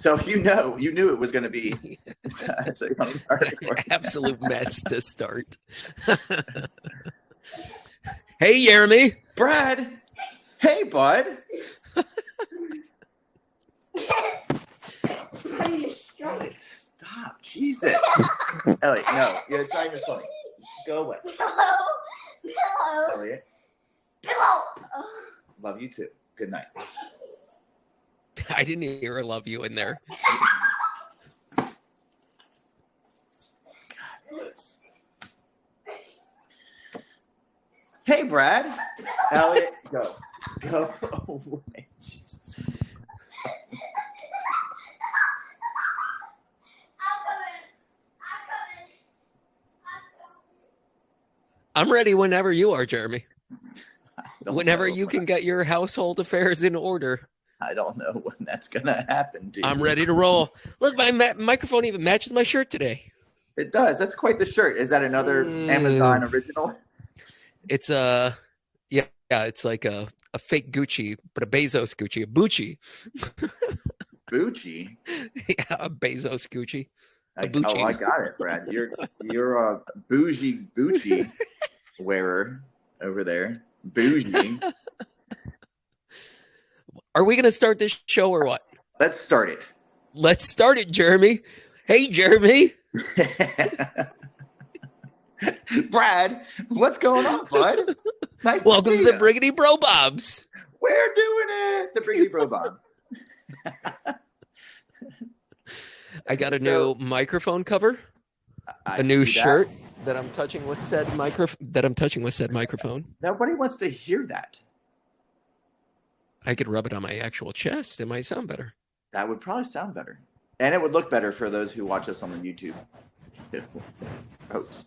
So you knew it was going to be absolute mess to start. Hey, Jeremy. Brad. Hey, bud. Elliot, stop. Jesus. Elliot, no. It's not even funny. Go away. Pillow. Elliot. Pillow. Love you too. Good night. I didn't hear a love you in there. Hey, Brad. Elliot, go. Go away. Jesus. I'm ready whenever you are, Jeremy. Whenever know. you can get your household affairs in order. I don't know when that's going to happen, dude. I'm ready to roll. Look, my microphone even matches my shirt today. It does. That's quite the shirt. Is that another Amazon original? It's it's like a fake Gucci, but a Bezos Gucci, a Bucci. Bucci? Yeah, a Bezos Gucci. I got it, Brad. You're a bougie Bucci wearer over there. Bougie. Are we going to start this show or what? Let's start it. Let's start it, Jeremy. Hey, Jeremy. Brad, what's going on, bud? Nice Welcome to the you. Briggity Bro Bobs. We're doing it. The Briggity Bro Bob. I got a new microphone cover, a new shirt that I'm touching with said microphone. Nobody wants to hear that. I could rub it on my actual chest. It might sound better. That would probably sound better. And it would look better for those who watch us on the YouTube. Folks,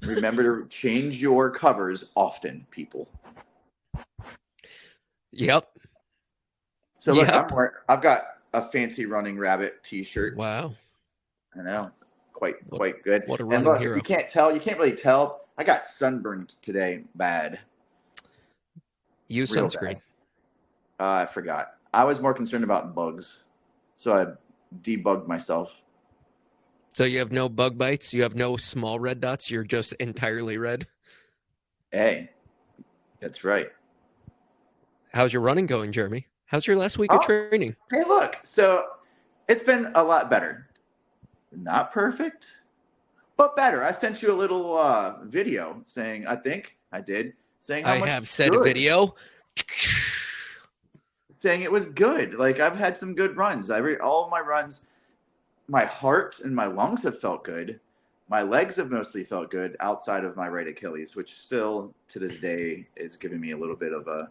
remember to change your covers often, people. Yep. So look, I've got a fancy Running Rabbit t-shirt. Wow. I know. Quite good. What a running hero. You can't really tell. I got sunburned today bad. Use sunscreen. I forgot. I was more concerned about bugs. So I debugged myself. So you have no bug bites? You have no small red dots? You're just entirely red? Hey, that's right. How's your running going, Jeremy? How's your last week of training? Hey, look. So it's been a lot better. Not perfect, but better. I sent you a little video saying, I think I did, saying how much I have said a video. Saying it was good. Like, I've had some good runs. All of my runs, my heart and my lungs have felt good. My legs have mostly felt good outside of my right Achilles, which still to this day is giving me a little bit of a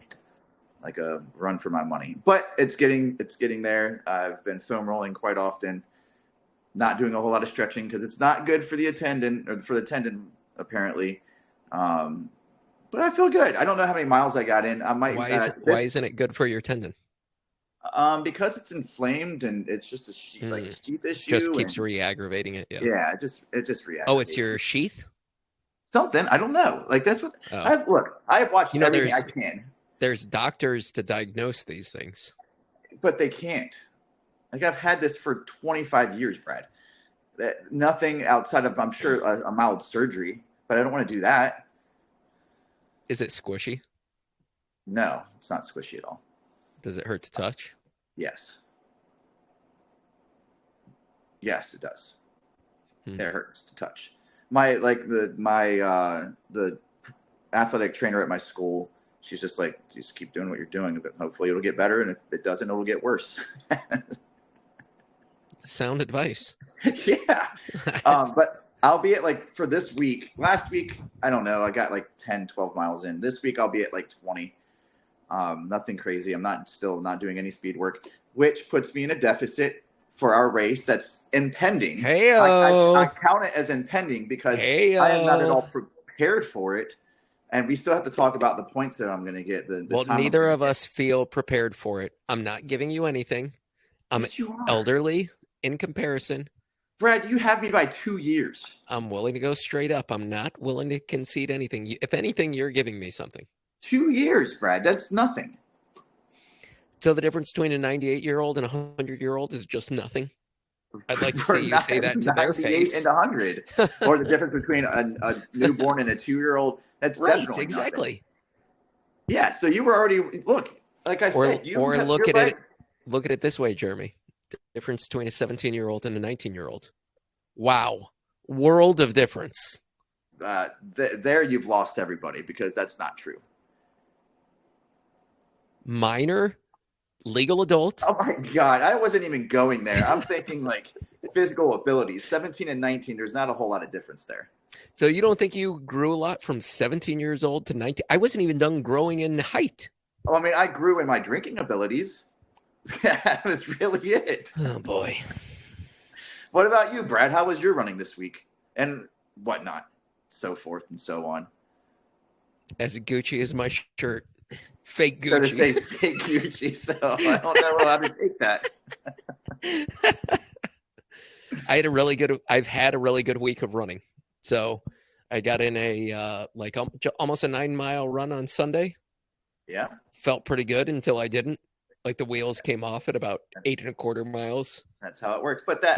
run for my money. But it's getting there. I've been foam rolling quite often, not doing a whole lot of stretching because it's not good for the tendon apparently. But I feel good. I don't know how many miles I got in. I might. Why isn't it good for your tendon? Because it's inflamed and it's just a sheath issue. Just keeps re-aggravating it. Yeah. It just re-aggravates. Oh, it's your sheath? Something. I don't know. Like, that's what I've watched everything I can. There's doctors to diagnose these things. But they can't. Like, I've had this for 25 years, Brad. Nothing outside of, I'm sure, a mild surgery, but I don't want to do that. Is it squishy? No, it's not squishy at all. Does it hurt to touch? Yes. Yes, it does. It hurts to touch. The athletic trainer at my school, she's just like, just keep doing what you're doing, but hopefully it'll get better, and if it doesn't, it'll get worse. Sound advice. Yeah. But I'll be at, for this week. Last week, I don't know, I got 10, 12 miles in. This week I'll be at 20. Nothing crazy. I'm still not doing any speed work, which puts me in a deficit for our race that's impending. I count it as impending because I am not at all prepared for it. And we still have to talk about the points that I'm going to get. Neither of us feel prepared for it. I'm not giving you anything. I'm elderly in comparison. Brad, you have me by 2 years. I'm willing to go straight up. I'm not willing to concede anything. If anything, you're giving me something. 2 years, Brad. That's nothing. So the difference between a 98-year-old and a 100-year-old is just nothing. I'd like to For see you say that to their 98 face. and 100, or the difference between a newborn and a 2-year-old. That's Right, definitely exactly. nothing. Yeah, so you were already like I said. Look at it this way, Jeremy. The difference between a 17-year-old and a 19-year-old. Wow, world of difference. There you've lost everybody because that's not true. Minor, legal adult. Oh my God, I wasn't even going there. I'm thinking like physical abilities. 17 and 19, there's not a whole lot of difference there. So you don't think you grew a lot from 17 years old to 19? I wasn't even done growing in height. Oh, I mean, I grew in my drinking abilities. That was really it. Oh boy. What about you, Brad? How was your running this week? And whatnot, so forth and so on. As Gucci as my shirt. Fake Gucci. I'm going to say fake Gucci, so I don't know how to take that. I've had a really good week of running. So I got in a almost a 9-mile run on Sunday. Yeah. Felt pretty good until I didn't. Like the wheels came off at about 8.25 miles. That's how it works. But that's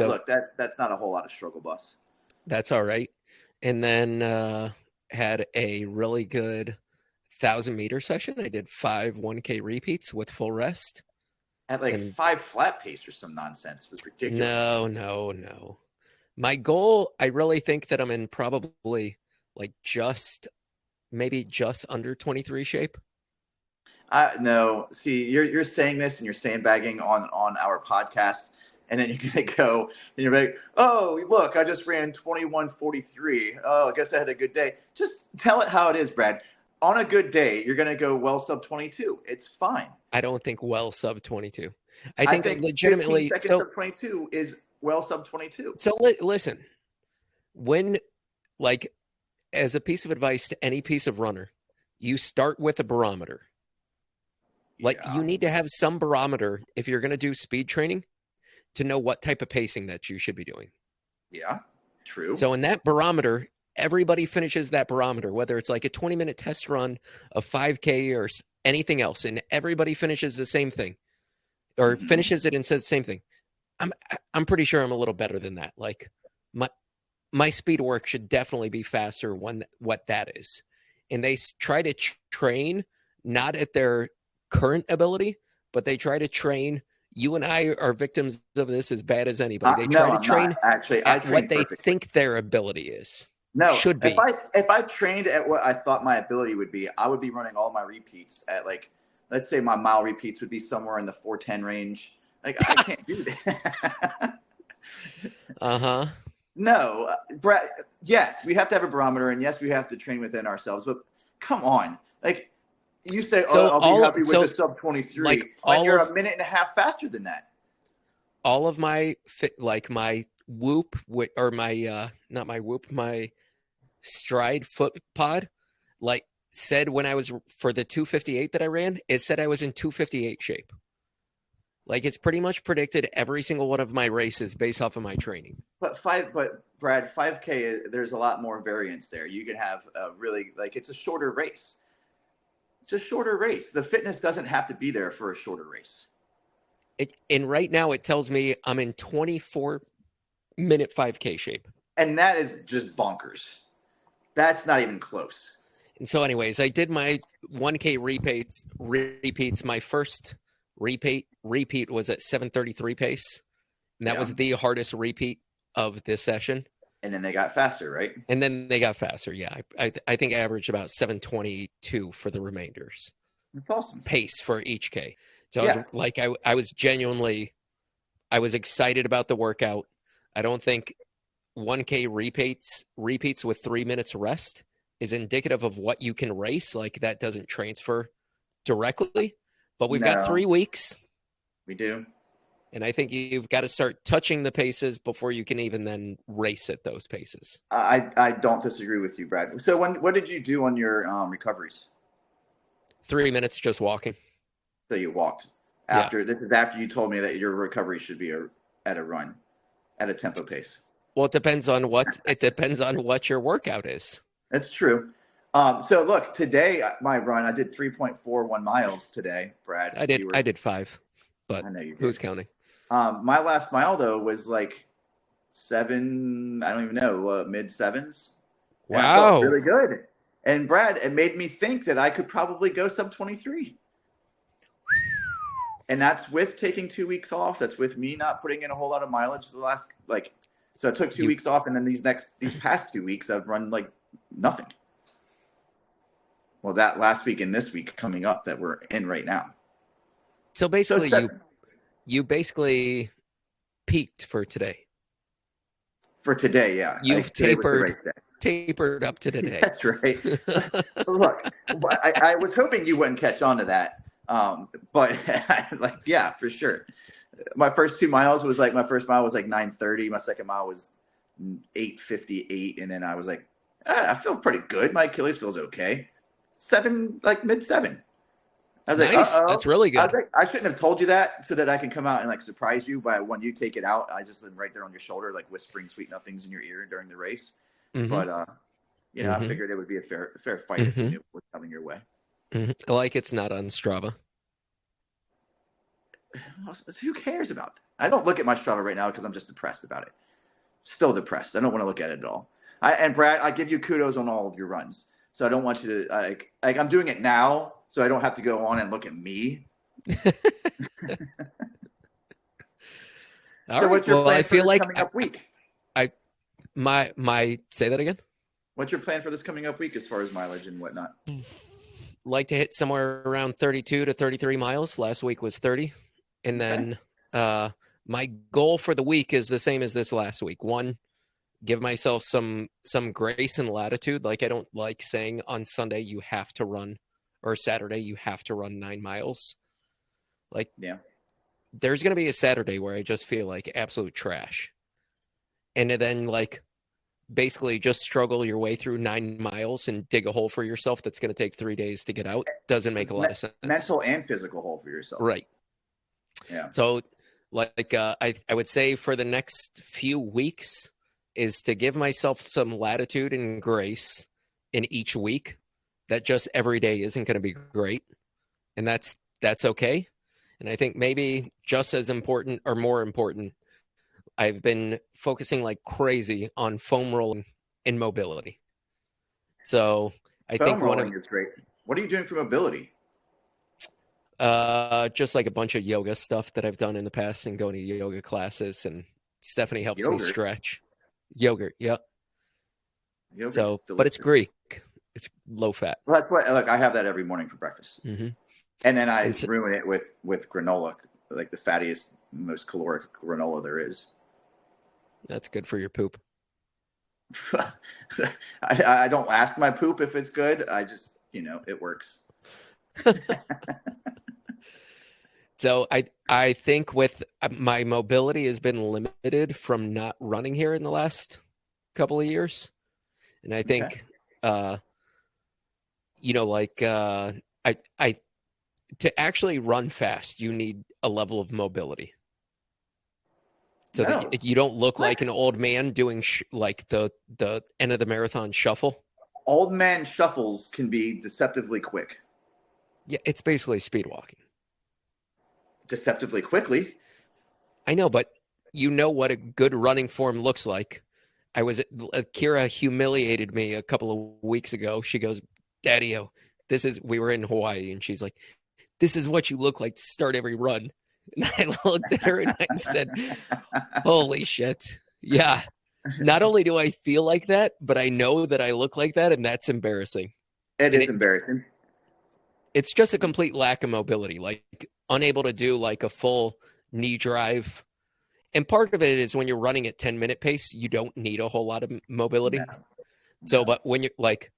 not a whole lot of struggle bus. That's all right. And then had a really good 1,000-meter session. I did 5 1K repeats with full rest. At 5 flat pace or some nonsense. It was ridiculous. No. My goal, I really think that I'm in probably maybe just under 23 shape. No, see, you're saying this and you're sandbagging on our podcast, and then you're gonna go and you're like, oh, look, I just ran 21:43. Oh, I guess I had a good day. Just tell it how it is, Brad. On a good day, you're gonna go well sub 22. It's fine. I don't think well sub 22. I think legitimately 15 seconds sub 22 is well sub 22. So listen, when as a piece of advice to any piece of runner, you start with a barometer. You need to have some barometer if you're going to do speed training to know what type of pacing that you should be doing. Yeah, true. So in that barometer, everybody finishes that barometer, whether it's like a 20-minute test run, a 5K or anything else, and everybody finishes the same thing or finishes it and says the same thing. I'm pretty sure I'm a little better than that. Like my speed work should definitely be faster when what that is. And they try to train not at their current ability, but they try to train. You and I are victims of this as bad as anybody. They try to train at what they think their ability is. No, should be. If I trained at what I thought my ability would be, I would be running all my repeats at let's say my mile repeats would be somewhere in the 4:10 range. I can't do that. No, Brad. Yes, we have to have a barometer, and yes, we have to train within ourselves. But come on, you say, I'll be happy with the sub 23. You're a minute and a half faster than that. All of my my Whoop or my not my Whoop, my Stride foot pod, said when I was for the 258 that I ran, it said I was in 258 shape. It's pretty much predicted every single one of my races based off of my training. But Brad, 5K, there's a lot more variance there. You can have it's a shorter race. It's a shorter race. The fitness doesn't have to be there for a shorter race. And right now it tells me I'm in 24-minute 5K shape. And that is just bonkers. That's not even close. And so anyways, I did my 1K repeats. My first repeat was at 7:33 pace. And that was the hardest repeat of this session. And then they got faster, right? And then they got faster, yeah. I think I averaged about 7:22 for the remainders. That's awesome. Pace for each K. So I was genuinely, I was excited about the workout. I don't think 1K repeats with 3 minutes rest is indicative of what you can race. That doesn't transfer directly. But we've got 3 weeks. We do. And I think you've got to start touching the paces before you can even then race at those paces. I don't disagree with you, Brad. So what did you do on your recoveries? 3 minutes just walking. So you walked after. This is after you told me that your recovery should be at a run, at a tempo pace. Well, it depends on what your workout is. That's true. So look, today my run, I did 3.41 miles today, Brad. I did 5. but I know you did. who's counting? My last mile though was like 7. I don't even know, mid 7s. And I felt Wow. really good. And Brad, it made me think that I could probably go sub 23. And that's with taking 2 weeks off. That's with me not putting in a whole lot of mileage the last so I took 2 weeks off, and then these past 2 weeks I've run like nothing. Well, that last week and this week coming up that we're in right now. So basically, you basically peaked for today. For today, yeah. You've tapered up to today. That's right. Look, I was hoping you wouldn't catch on to that. But yeah, for sure. My first 2 miles was like, my first mile was like 9:30. My second mile was 8:58. And then I was like, I feel pretty good. My Achilles feels okay. 7, like mid 7. I was nice. like, That's really good. I was like, I shouldn't have told you that so that I can come out and like surprise you by when you take it out. I just am right there on your shoulder, like whispering sweet nothings in your ear during the race. Mm-hmm. But, I figured it would be a fair fight if you knew what was coming your way. Mm-hmm. Like it's not on Strava. Who cares about that? I don't look at my Strava right now because I'm just depressed about it. Still depressed. I don't want to look at it at all. And Brad, I give you kudos on all of your runs. So I don't want you to like I'm doing it now, so I don't have to go on and look at me. What's your plan for this coming up week? My say that again. What's your plan for this coming up week as far as mileage and whatnot? Like to hit somewhere around 32 to 33 miles. Last week was 30. And then my goal for the week is the same as this last week. 1, give myself some grace and latitude. Like I don't like saying on Sunday you have to run, or Saturday you have to run 9 miles. Like there's going to be a Saturday where I just feel like absolute trash. And then like basically just struggle your way through 9 miles and dig a hole for yourself that's going to take 3 days to get out. Doesn't make a lot of sense. Mental and physical hole for yourself. Right. Yeah. So I would say for the next few weeks is to give myself some latitude and grace in each week. That just every day isn't going to be great. And that's okay. And I think maybe just as important or more important, I've been focusing like crazy on foam rolling and mobility. So I think foam rolling is great. What are you doing for mobility? Just like a bunch of yoga stuff that I've done in the past and going to yoga classes, and Stephanie helps me stretch. Yogurt, yep. Yogurt's so, delicious. But it's Greek. It's low fat. Well, that's what. Look, I have that every morning for breakfast, and then I ruin it with granola, like the fattiest, most caloric granola there is. That's good for your poop. I don't ask my poop if it's good. I just, it works. So I think with my mobility has been limited from not running here in the last couple of years. And I think, I to actually run fast, you need a level of mobility. So that you don't look like an old man doing like the end of the marathon shuffle. Old man shuffles can be deceptively quick. Yeah, it's basically speed walking. Deceptively quickly. I know, but you know what a good running form looks like. Kira humiliated me a couple of weeks ago. She goes, Daddy-o, we were in Hawaii, and she's like, this is what you look like to start every run. And I looked at her and I said, holy shit. Yeah. Not only do I feel like that, but I know that I look like that, and that's embarrassing. It is embarrassing. It's just a complete lack of mobility, like unable to do like a full knee drive. And part of it is when you're running at 10-minute pace, you don't need a whole lot of mobility. No. So, but when you're like,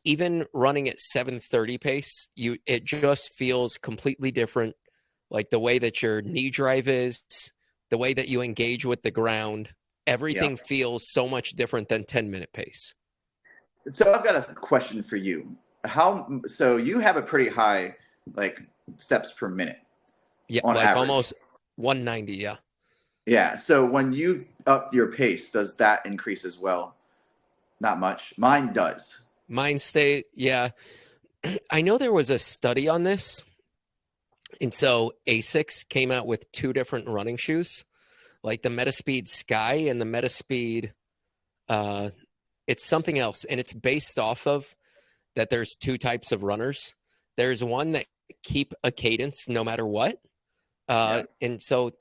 even running at 7:30 pace, it just feels completely different. Like the way that your knee drive is, the way that you engage with the ground, everything feels so much different than 10-minute pace. So I've got a question for you. So you have a pretty high, like, steps per minute. Yeah, like average. Almost 190, yeah. Yeah, so when you up your pace, does that increase as well? Not much. Mine does. Mine I know there was a study on this, And so Asics came out with 2 different running shoes, like the Metaspeed Sky and the Metaspeed. It's something else, and it's based off of that. There's 2 types of runners. There's one that keep a cadence no matter what, and so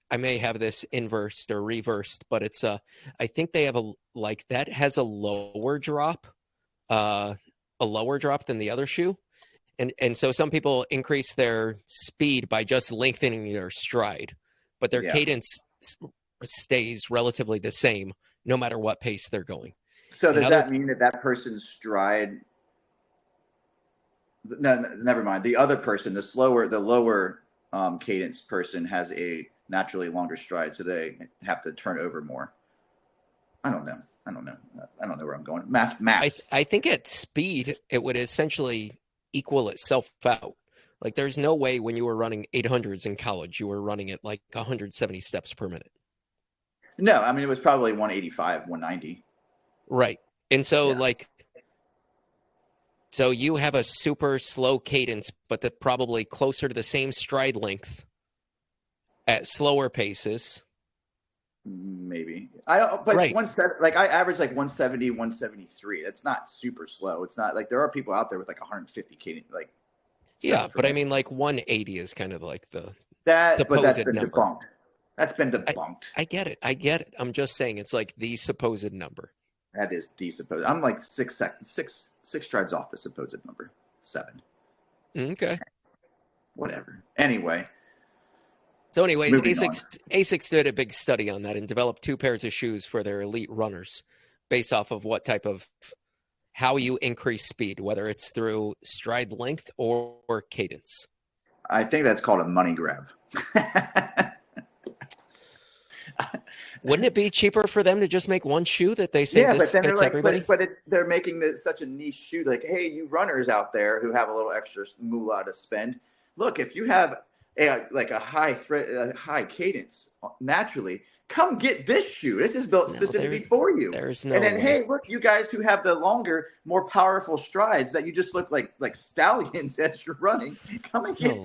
I may have this inversed or reversed, but it's I think they have that has a lower drop than the other shoe. And so some people increase their speed by just lengthening their stride, but their cadence stays relatively the same no matter what pace they're going. So does that mean that person's stride? No, never mind. The other person, the lower cadence person, has a naturally longer stride, so they have to turn over more. I don't know. I don't know where I'm going. Math. I think at speed it would essentially equal itself out. Like there's no way when you were running 800s in college you were running at like 170 steps per minute. No, I mean it was probably 185, 190. Right. And so so you have a super slow cadence, but that's probably closer to the same stride length at slower paces. Maybe. I average like 170, 173. That's not super slow. It's not like there are people out there with like 150 cadence, like. Yeah, but I mean, like 180 is kind of like the supposed but that's been number. Debunked. That's been debunked. I get it. I'm just saying it's like the supposed number. That is the supposed. I'm like 6 strides off the supposed number. 7. Okay. Whatever. Anyway. So anyways, Asics did a big study on that and developed 2 pairs of shoes for their elite runners based off of what type of how you increase speed, whether it's through stride length or cadence. I think that's called a money grab. Wouldn't it be cheaper for them to just make one shoe that they say this fits everybody? But they're making this such a niche shoe. Like, hey, you runners out there who have a little extra moolah to spend, look, if you have a high cadence naturally, come get this shoe. This is built specifically for you. There's no. And then, way. hey, look, you guys who have the longer, more powerful strides that you just look like stallions as you're running, come and get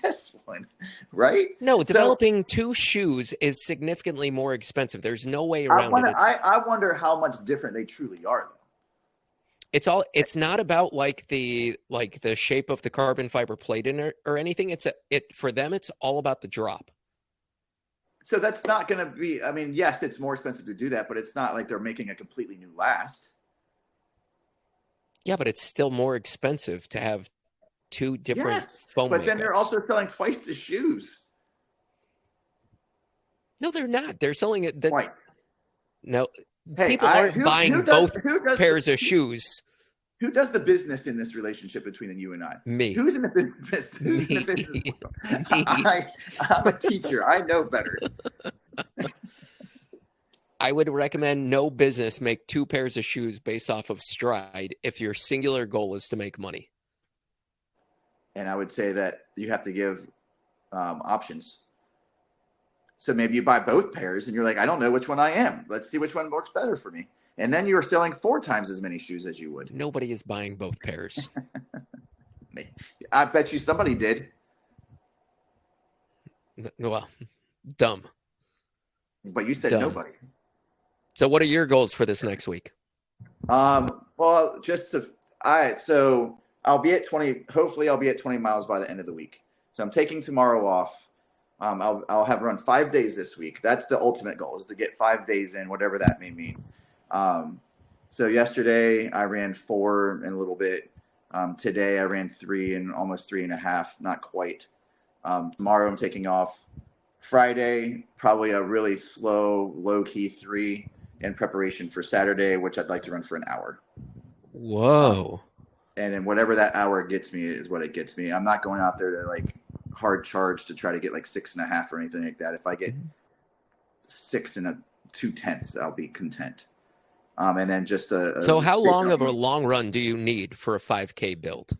this one, right? No, developing 2 shoes is significantly more expensive. There's no way around it. I wonder how much different they truly are, though. It's not about like the shape of the carbon fiber plate in it or anything. For them, it's all about the drop. So that's not going to be, I mean, yes, it's more expensive to do that, but it's not like they're making a completely new last. Yeah, but it's still more expensive to have 2 different foam but then makeups. They're also selling twice the shoes. No, they're not. They're selling it. Twice. No, people aren't buying both pairs of shoes. Who does the business in this relationship between you and I? Me. Who's in the business? Who's in the business? I'm a teacher. I know better. I would recommend no business make 2 pairs of shoes based off of stride if your singular goal is to make money. And I would say that you have to give options. So maybe you buy both pairs and you're like, I don't know which one I am. Let's see which one works better for me. And then you're selling 4 times as many shoes as you would. Nobody is buying both pairs. I bet you somebody did. Well, dumb. But you said nobody. So what are your goals for this next week? Well, so I'll be at 20. Hopefully I'll be at 20 miles by the end of the week. So I'm taking tomorrow off. I'll have run 5 days this week. That's the ultimate goal, is to get 5 days in, whatever that may mean. So yesterday I ran 4 and a little bit. Today I ran 3 and almost 3.5, not quite. Tomorrow I'm taking off. Friday, probably a really slow, low-key 3 in preparation for Saturday, which I'd like to run for an hour. Whoa. And then whatever that hour gets me is what it gets me. I'm not going out there to like hard charge to try to get like 6.5 or anything like that. If I get 6 and 2/10, I'll be content. And then just So how long of a long run do you need for a 5K build?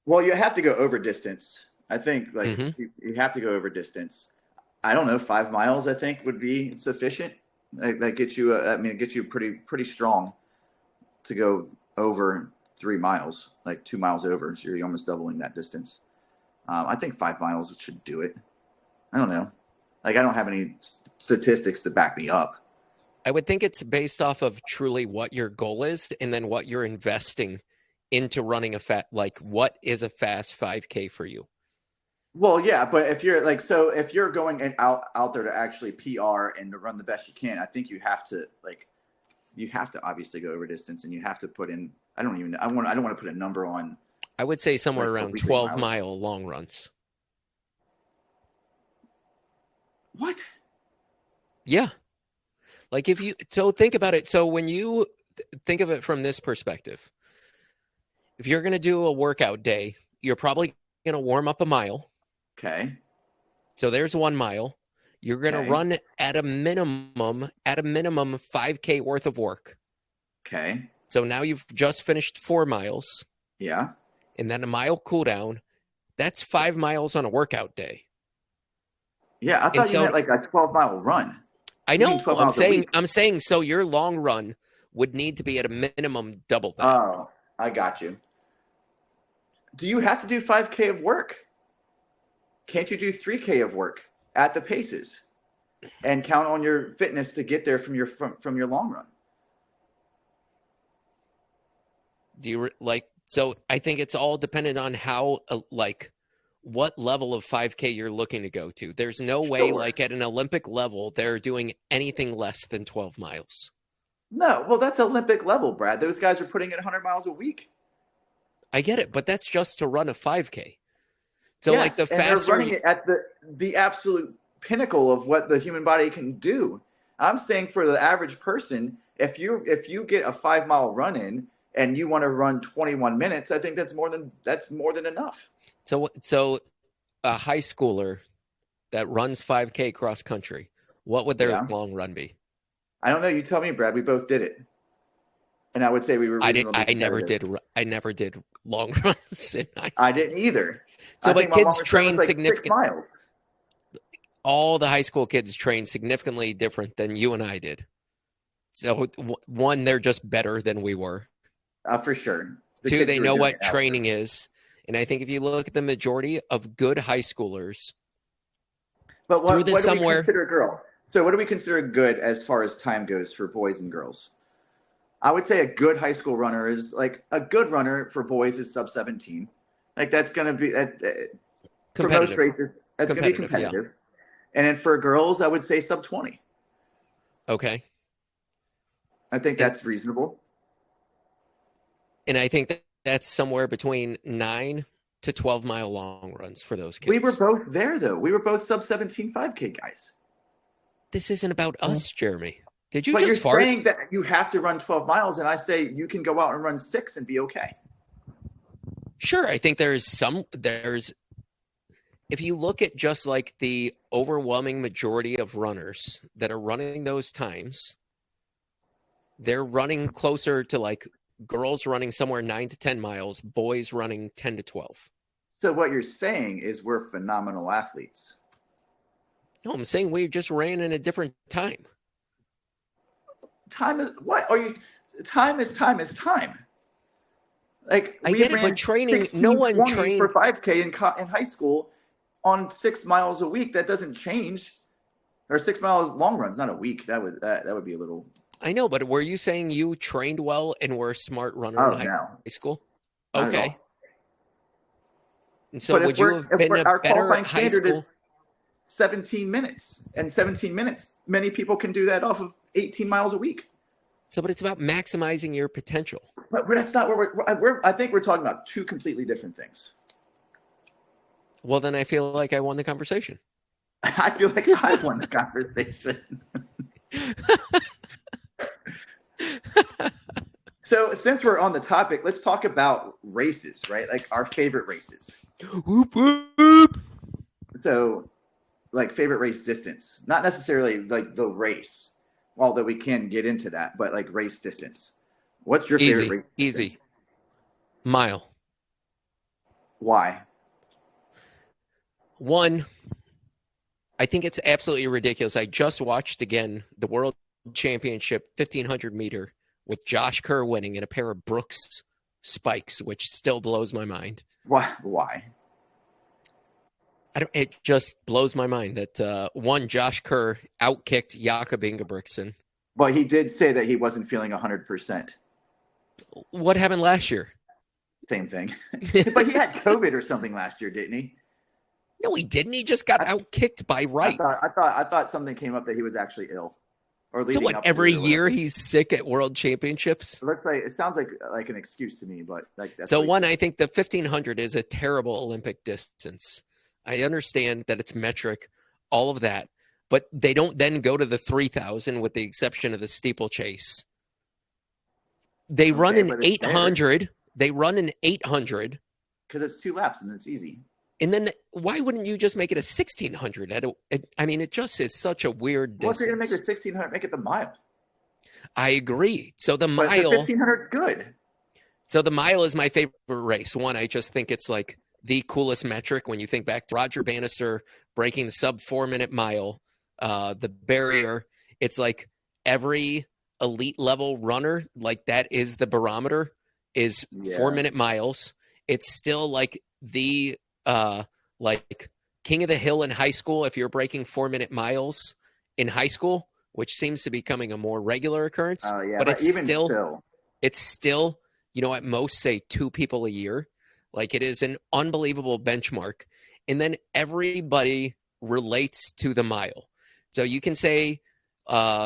Well, you have to go over distance. I think you have to go over distance. I don't know, 5 miles I think would be sufficient. That gets you. It gets you pretty strong to go over 3 miles, like 2 miles over. So you're almost doubling that distance. I think 5 miles should do it. I don't know. Like, I don't have any statistics to back me up. I would think it's based off of truly what your goal is and then what you're investing into running like what is a fast 5K for you? Well, yeah, but if you're like, so if you're going out there to actually PR and to run the best you can, I think you have to obviously go over distance, and you have to put in. I don't want to put a number on. I would say somewhere like, around 12-mile long runs. What? Yeah. Like think about it. So when you think of it from this perspective, if you're going to do a workout day, you're probably going to warm up a mile. Okay. So there's 1 mile. You're going to run at a minimum 5K worth of work. Okay. So now you've just finished 4 miles. Yeah. And then a mile cool down. That's 5 miles on a workout day. Yeah, I thought you meant like a 12-mile run. I know. I'm saying so your long run would need to be at a minimum double that. Oh, I got you. Do you have to do 5K of work? Can't you do 3K of work at the paces and count on your fitness to get there from your long run? Do you so I think it's all dependent on how what level of 5K you're looking to go to. There's no way like at an Olympic level they're doing anything less than 12 miles. No, well, that's Olympic level, Brad. Those guys are putting in 100 miles a week. I get it, but that's just to run a 5K. So yes, like the and faster they're running it at the absolute pinnacle of what the human body can do. I'm saying for the average person, if you get a 5 mile run in and you want to run 21 minutes, I think that's more than enough. So a high schooler that runs 5K cross country, what would their long run be? I don't know. You tell me, Brad. We both did it, and I would say we were. I never did long runs in high school. I didn't either. So, but kids train significantly. 6 miles. All the high school kids train significantly different than you and I did. So, one, they're just better than we were. For sure. 2, they know what training is. And I think if you look at the majority of good high schoolers, but what do we consider a girl? So what do we consider good as far as time goes for boys and girls? I would say a good high school runner is like a good runner for boys is sub 17. Like that's going to be for most races. That's going to be competitive. Yeah. And then for girls, I would say sub 20. Okay. I think that's reasonable. And I think that's somewhere between 9 to 12 mile long runs for those kids. We were both there, though. We were both sub 17 5K guys. This isn't about us, Jeremy. Did you but just fart? You're saying that you have to run 12 miles, and I say you can go out and run 6 and be okay. Sure. I think if you look at just like the overwhelming majority of runners that are running those times, they're running closer to like girls running somewhere 9 to 10 miles, boys running 10 to 12. So what you're saying is we're phenomenal athletes. No, I'm saying we just ran in a different time. Time is what? Are you? Time is time. Like I get it, but training. No one trained for 5K in high school on 6 miles a week. That doesn't change. Or 6 miles long runs, not a week. That would be a little. I know, but were you saying you trained well and were a smart runner in high school? Okay. And so would you have been a better high school? 17 minutes. And 17 minutes, many people can do that off of 18 miles a week. So, but it's about maximizing your potential. But that's not where I think we're talking about two completely different things. Well, then I feel like I won the conversation. I feel like I won the conversation. So since we're on the topic, let's talk about races, right? Like our favorite races. Whoop, whoop. So like favorite race distance, not necessarily like the race, although we can get into that, but like race distance. What's your favorite race distance? Easy. Mile. Why? One, I think it's absolutely ridiculous. I just watched again the World Championship 1500 meter with Josh Kerr winning in a pair of Brooks spikes, which still blows my mind. Why? It just blows my mind that one Josh Kerr outkicked Jakob Ingebrigtsen. But he did say that he wasn't feeling 100%. What happened last year? Same thing. But he had COVID or something last year, didn't he? No, he didn't. He just got outkicked by Wright. I thought something came up that he was actually ill. Or So what? Every year he's sick at World Championships. It sounds like an excuse to me, but that's so one. I think the 1500 is a terrible Olympic distance. I understand that it's metric, all of that, but they don't then go to the 3000 with the exception of the steeplechase. They run an 800. They run an 800 because it's 2 laps and it's easy. And then why wouldn't you just make it a 1600? I mean, it just is such a weird distance. Well, if you're going to make it 1600, make it the mile. I agree. So the mile. But 1500, good. So the mile is my favorite race. One, I just think it's like the coolest metric when you think back to Roger Bannister breaking the sub 4-minute mile, the barrier. It's like every elite level runner, like that is the barometer, is 4-minute miles. It's still like the like king of the hill in high school if you're breaking 4-minute miles in high school, which seems to be becoming a more regular occurrence. But it's still, you know, at most say 2 people a year. Like it is an unbelievable benchmark. And then everybody relates to the mile. So you can say Eliud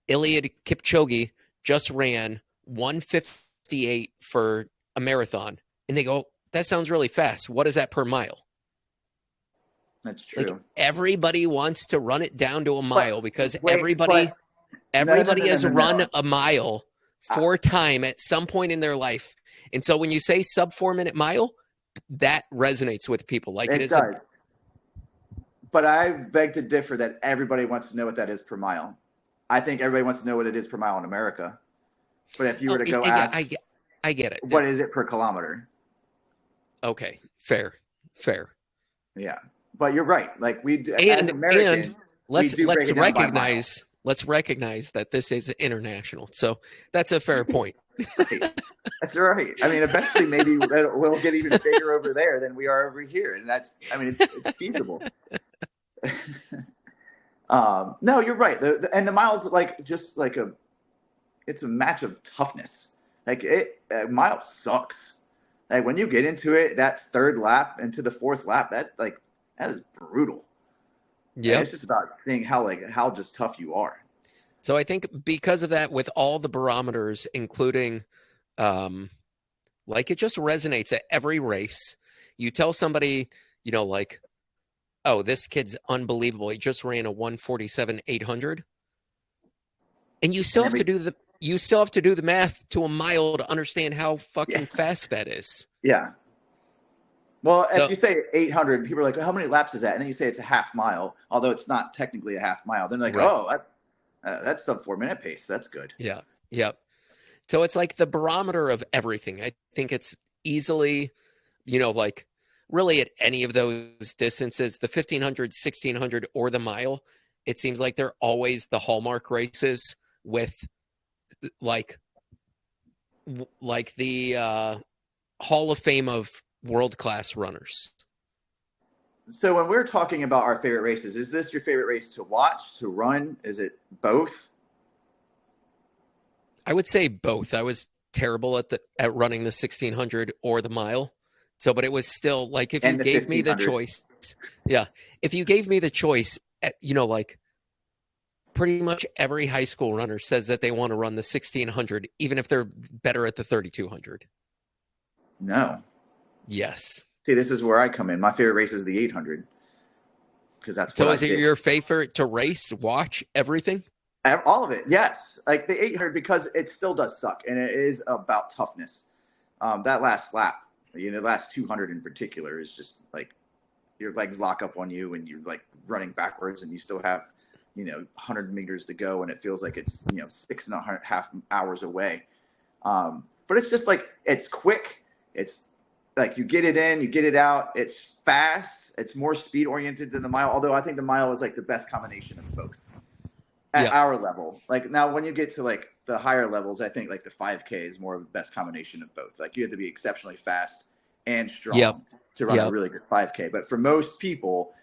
Kipchoge just ran 1:58 for a marathon. And they go, that sounds really fast. What is that per mile? That's true. Like everybody wants to run it down to a mile because everybody has run a mile 4 times at some point in their life. And so when you say sub 4-minute mile, that resonates with people. Like it is. But I beg to differ that everybody wants to know what that is per mile. I think everybody wants to know what it is per mile in America. But if you were to go ask, I get it. What is it per kilometer? Okay, fair. Yeah, but you're right. Like as Americans, let's recognize that this is international. So that's a fair point. Right. That's right. I mean, eventually maybe we'll get even bigger over there than we are over here, and it's feasible. No, you're right. And the miles it's a match of toughness. Like a mile sucks. Like when you get into it, that 3rd lap into the 4th lap, that is brutal. Yeah, it's just about seeing how just tough you are. So I think because of that, with all the barometers, including, it just resonates at every race. You tell somebody, you know, like, oh, this kid's unbelievable. He just ran a 1:47 800, and you still have to do the math to a mile to understand how fucking fast that is. Yeah. Well, if you say 800, people are like, how many laps is that? And then you say it's a half mile, although it's not technically a half mile. Then they're like, oh, that's the 4-minute pace. That's good. Yeah. Yep. So it's like the barometer of everything. I think it's easily, you know, like really at any of those distances, the 1500, 1600, or the mile, it seems like they're always the hallmark races with like the Hall of Fame of world-class runners. So when we're talking about our favorite races, is this your favorite race to watch, to run? Is it both? I would say both. I was terrible at running the 1600 or the mile. So, but it was still like if you gave me the choice. Yeah. If you gave me the choice, you know, like pretty much every high school runner says that they want to run the 1600, even if they're better at the 3200. No. Yes. See, this is where I come in. My favorite race is the 800 because that's what so. Is it your favorite to race, watch, everything? All of it, yes. Like the 800 because it still does suck, and it is about toughness. That last lap, you know, the last 200 in particular is just like your legs lock up on you, and you're like running backwards, and you still have, you know, 100 meters to go, and it feels like it's, you know, 6.5 hours away. But it's just like it's quick. It's like you get it in, you get it out. It's fast. It's more speed oriented than the mile. Although I think the mile is like the best combination of both at our level. Like now, when you get to like the higher levels, I think like the 5K is more of the best combination of both. Like you have to be exceptionally fast and strong to run a really good 5K. But for most people,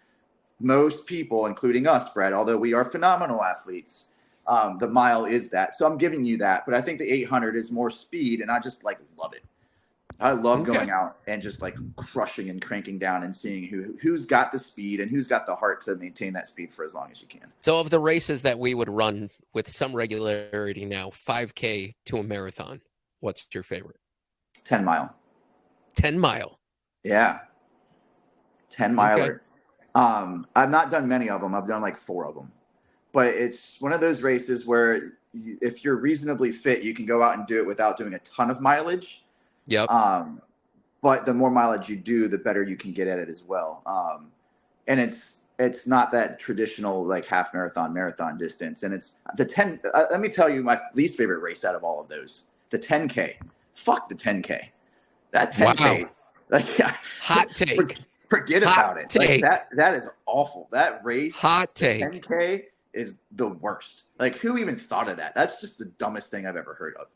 including us, Brad, although we are phenomenal athletes, the mile is that. So I'm giving you that. But I think the 800 is more speed, and I just like love it. I love going out and just like crushing and cranking down and seeing who's got the speed and who's got the heart to maintain that speed for as long as you can. So of the races that we would run with some regularity now, 5K to a marathon, what's your favorite? 10 mile. 10 mile. Yeah. 10 miler. Okay. I've not done many of them. I've done like 4 of them. But it's one of those races where if you're reasonably fit, you can go out and do it without doing a ton of mileage. Yep. But the more mileage you do, the better you can get at it as well. And it's not that traditional like half marathon distance. And it's the 10. Let me tell you my least favorite race out of all of those, the 10K. Fuck the 10K. That 10K. Wow. Like hot take. Forget about it. Like, that is awful. That race. Hot take. 10K is the worst. Like who even thought of that? That's just the dumbest thing I've ever heard of.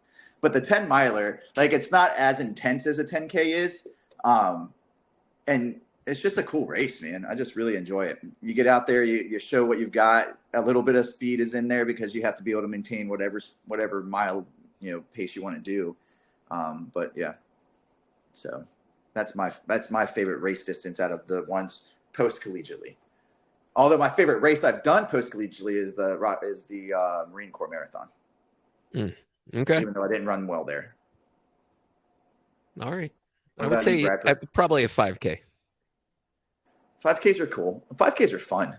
But the 10 miler, like it's not as intense as a 10K is. And it's just a cool race, man. I just really enjoy it. You get out there, you show what you've got. A little bit of speed is in there because you have to be able to maintain whatever mile, pace you want to do. But yeah. So that's my favorite race distance out of the ones post collegiately. Although my favorite race I've done post collegiately is the Marine Corps Marathon. Okay. Even though I didn't run well there. All right. I would say probably a 5K. 5Ks are cool. 5Ks are fun.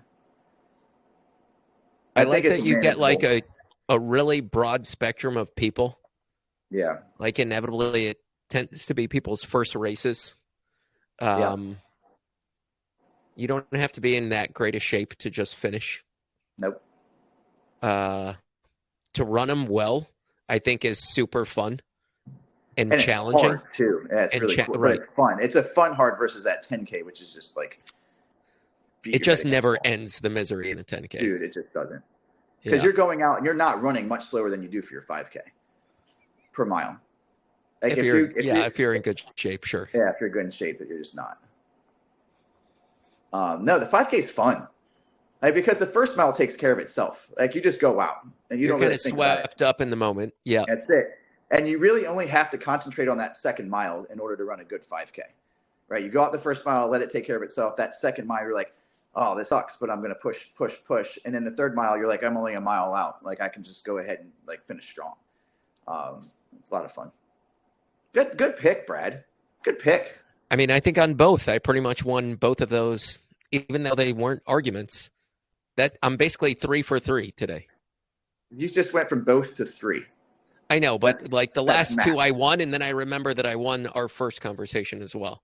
I like that you get like a really broad spectrum of people. Yeah. Like inevitably it tends to be people's first races. You don't have to be in that great a shape to just finish. Nope. To run them well, I think is super fun and challenging. It's hard too. Yeah, it's really cool. Right. But it's fun. It's a fun hard versus that 10K, which is just like. It just never ends the misery in a 10K. Dude, it just doesn't. Because you're going out and you're not running much slower than you do for your 5K per mile. Like if you're in good shape, sure. Yeah, if you're good in shape, but you're just not. No, the 5K is fun. Like because the first mile takes care of itself. Like you just go out and you're don't really think swept up in the moment. Yeah, that's it. And you really only have to concentrate on that second mile in order to run a good 5K, right? You go out the first mile, let it take care of itself. That second mile, you're like, oh, this sucks, but I'm going to push. And then the third mile, you're like, I'm only a mile out. Like I can just go ahead and like finish strong. It's a lot of fun. Good pick, Brad. Good pick. I mean, I think on both, I pretty much won both of those, even though they weren't arguments. That I'm basically 3 for 3 today. You just went from both to 3. I know, but like the last 2 I won, and then I remember that I won our first conversation as well.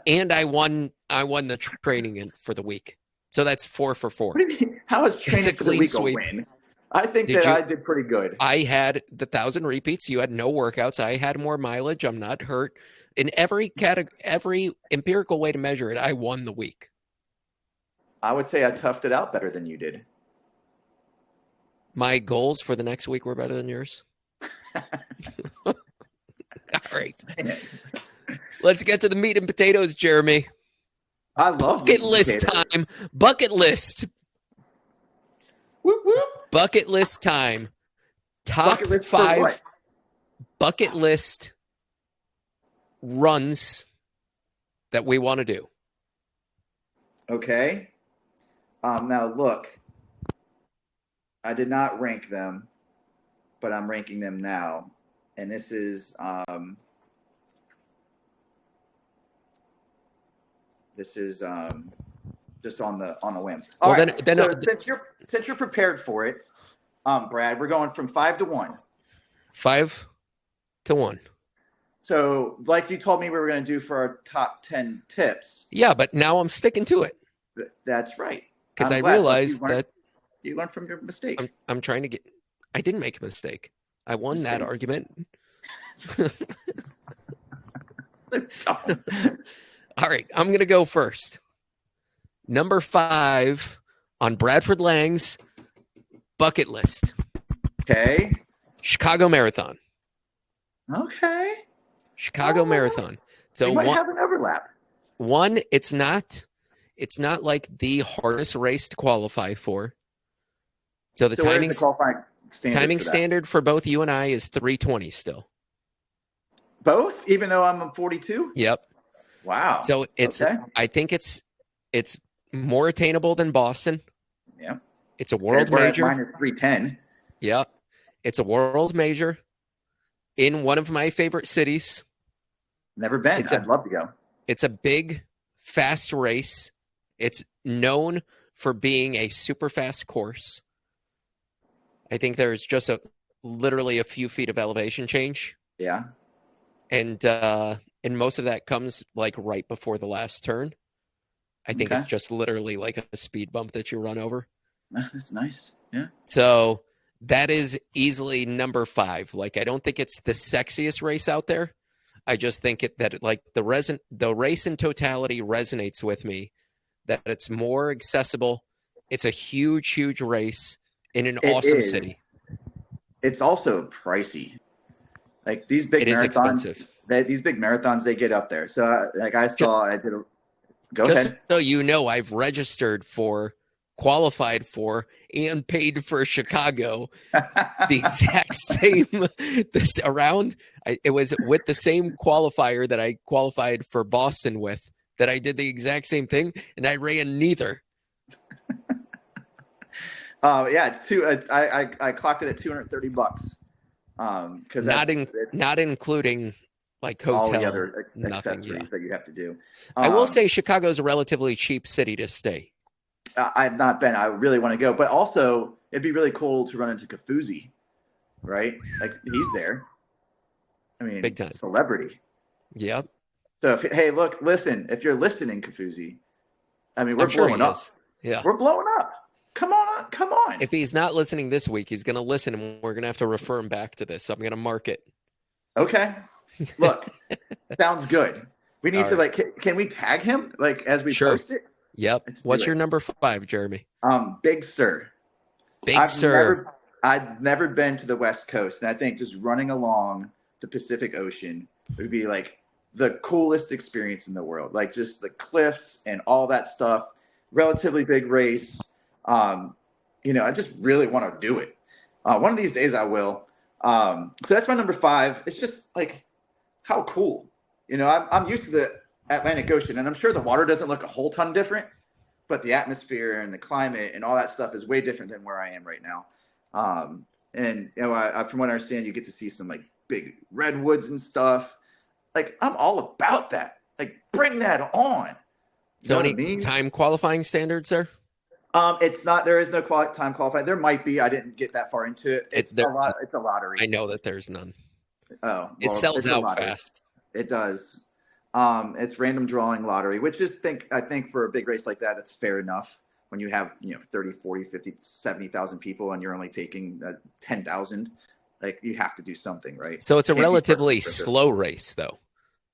And I won the training for the week. So that's 4 for 4. What do you mean? How is training for the week a win? I think I did pretty good. I had the 1,000 repeats. You had no workouts. I had more mileage. I'm not hurt. In every empirical way to measure it, I won the week. I would say I toughed it out better than you did. My goals for the next week were better than yours. All right. Let's get to the meat and potatoes, Jeremy. I love bucket list time. Bucket list. Whoop, whoop. Bucket list time. Top bucket list 5 bucket list runs that we want to do. Okay. Now look, I did not rank them, but I'm ranking them now, and this is just on a whim. All right. Since you're prepared for it, Brad, we're going from 5 to 1. 5 to 1. So, like you told me we were going to do for our top 10 tips. Yeah, but now I'm sticking to it. That's right. Because I realized that you learned from your mistake. I'm trying to I didn't make a mistake. I won that argument. All right, I'm going to go first. Number 5 on Bradford Lang's bucket list. Okay. Chicago Marathon. Okay. Chicago Marathon. So we might have an overlap. One, it's not like the hardest race to qualify for. So the So what is the qualifying standard for that? standard for both you and I is 320 still. Both, even though I'm a 42. Yep. Wow. So it's okay. I think it's more attainable than Boston. Yeah. It's a world Whereas major. mine is 310. Yeah. It's a world major in one of my favorite cities. Never been. I'd love to go. It's a big, fast race. It's known for being a super fast course. I think there's just literally a few feet of elevation change. Yeah. And most of that comes like right before the last turn. I think it's just literally like a speed bump that you run over. That's nice. Yeah. So that is easily number 5. Like, I don't think it's the sexiest race out there. I just think that like the race in totality resonates with me, that it's more accessible. It's a huge, huge race in an awesome city. It's also pricey. Like these big marathons, expensive. These big marathons, they get up there. So Go just ahead. So you know, I've registered for, qualified for, and paid for Chicago the exact same it was with the same qualifier that I qualified for Boston with, that I did the exact same thing, and I ran neither. Yeah, it's I clocked it at $230. Because not including like hotel, all the other nothing, accessories that you have to do. I will say Chicago's a relatively cheap city to stay. I've not been. I really want to go, but also it'd be really cool to run into Kafuzi, right? Like he's there. I mean, big time celebrity. Yep. So listen, if you're listening, Kafuzi, I mean, we're blowing up. Yeah, we're blowing up. Come on. If he's not listening this week, he's going to listen, and we're going to have to refer him back to this. So I'm going to mark it. Okay. Look, sounds good. We need to can we tag him as we post it? Yep. What's your number 5, Jeremy? Big Sur. I've never been to the West Coast, and I think just running along the Pacific Ocean would be like the coolest experience in the world. Like just the cliffs and all that stuff. Relatively big race. I just really want to do it. One of these days I will. So that's my number 5. It's just like, how cool. I'm used to the Atlantic Ocean, and I'm sure the water doesn't look a whole ton different, but the atmosphere and the climate and all that stuff is way different than where I am right now. And from what I understand, you get to see some like big redwoods and stuff. Like I'm all about that. Like bring that on. So any time qualifying standards, sir? It's not. There is no time qualifying. There might be. I didn't get that far into it. It's a lottery. I know that there's none. Oh, well, it sells out fast. It does. It's random drawing lottery, which I think for a big race like that, it's fair enough. When you have 30, 40, 50, 70,000 people, and you're only taking 10,000, like you have to do something, right? So it's a relatively slow race, though.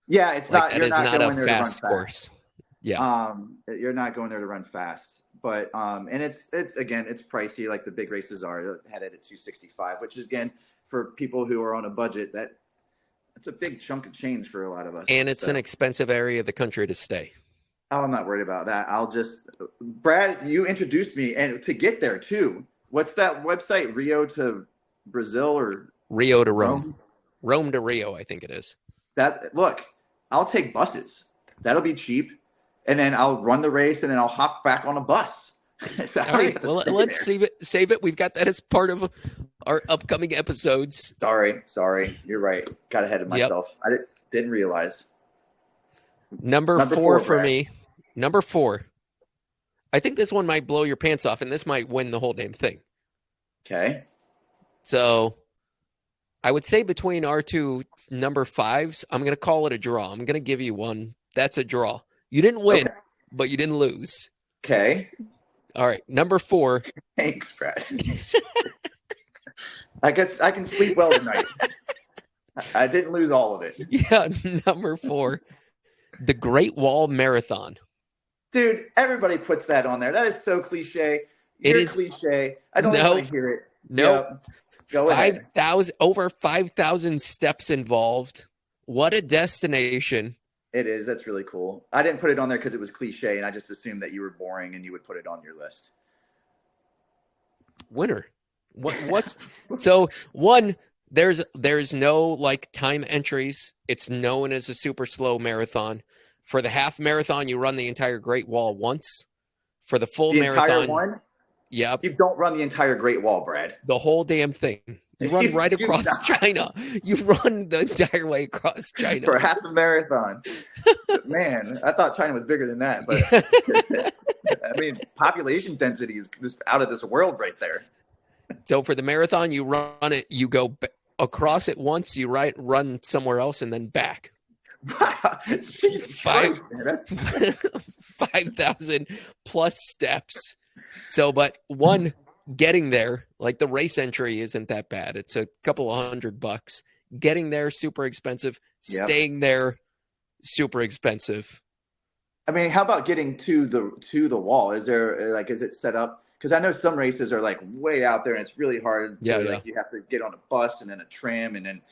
Yeah, it's not. That is not a fast course. Yeah. You're not going there to run fast, but and it's pricey, like the big races are headed at 265, which is again for people who are on a budget that's a big chunk of change for a lot of us. And it's an expensive area of the country to stay. Oh, I'm not worried about that. Brad, you introduced me, and to get there too. What's that website? Rio to Brazil or Rio to Rome? Rome to Rio, I think it is. Look, I'll take buses. That'll be cheap. And then I'll run the race, and then I'll hop back on a bus. All right. Well, let's save it. We've got that as part of our upcoming episodes. Sorry. You're right. Got ahead of myself. Yep. I didn't realize. Number 4 for me. Number 4. I think this one might blow your pants off, and this might win the whole damn thing. Okay. So I would say between our two number 5s, I'm going to call it a draw. I'm going to give you one. That's a draw. You didn't win, but you didn't lose. Okay. All right. Number 4. Thanks, Brad. I guess I can sleep well tonight. I didn't lose all of it. Yeah. Number 4. The Great Wall Marathon. Dude, everybody puts that on there. That is so cliche. It is cliche. I don't want to hear it. No. Yep. Go ahead. Over 5,000 steps involved. What a destination. It is. That's really cool. I didn't put it on there because it was cliche, and I just assumed that you were boring and you would put it on your list. Winner. What's so one? There's no like time entries. It's known as a super slow marathon. For the half marathon, you run the entire Great Wall once. For the full The marathon, entire one? yep, You don't run the entire Great Wall, Brad. the whole damn thing. You run right You do across not. China. You run the entire way across China. For half a marathon. Man, I thought China was bigger than that. But I mean, population density is just out of this world right there. So for the marathon, you run it. You go across it once. You run somewhere else, and then back. Jesus Five- Christ, man. That's- 5,000 plus steps. So, but one getting there, like the race entry isn't that bad. It's a couple of $100. Getting there, super expensive. Yep. Staying there, super expensive. I mean, how about getting to the wall? Is it set up? Because I know some races are like way out there, and it's really hard. Yeah. You have to get on a bus and then a tram and then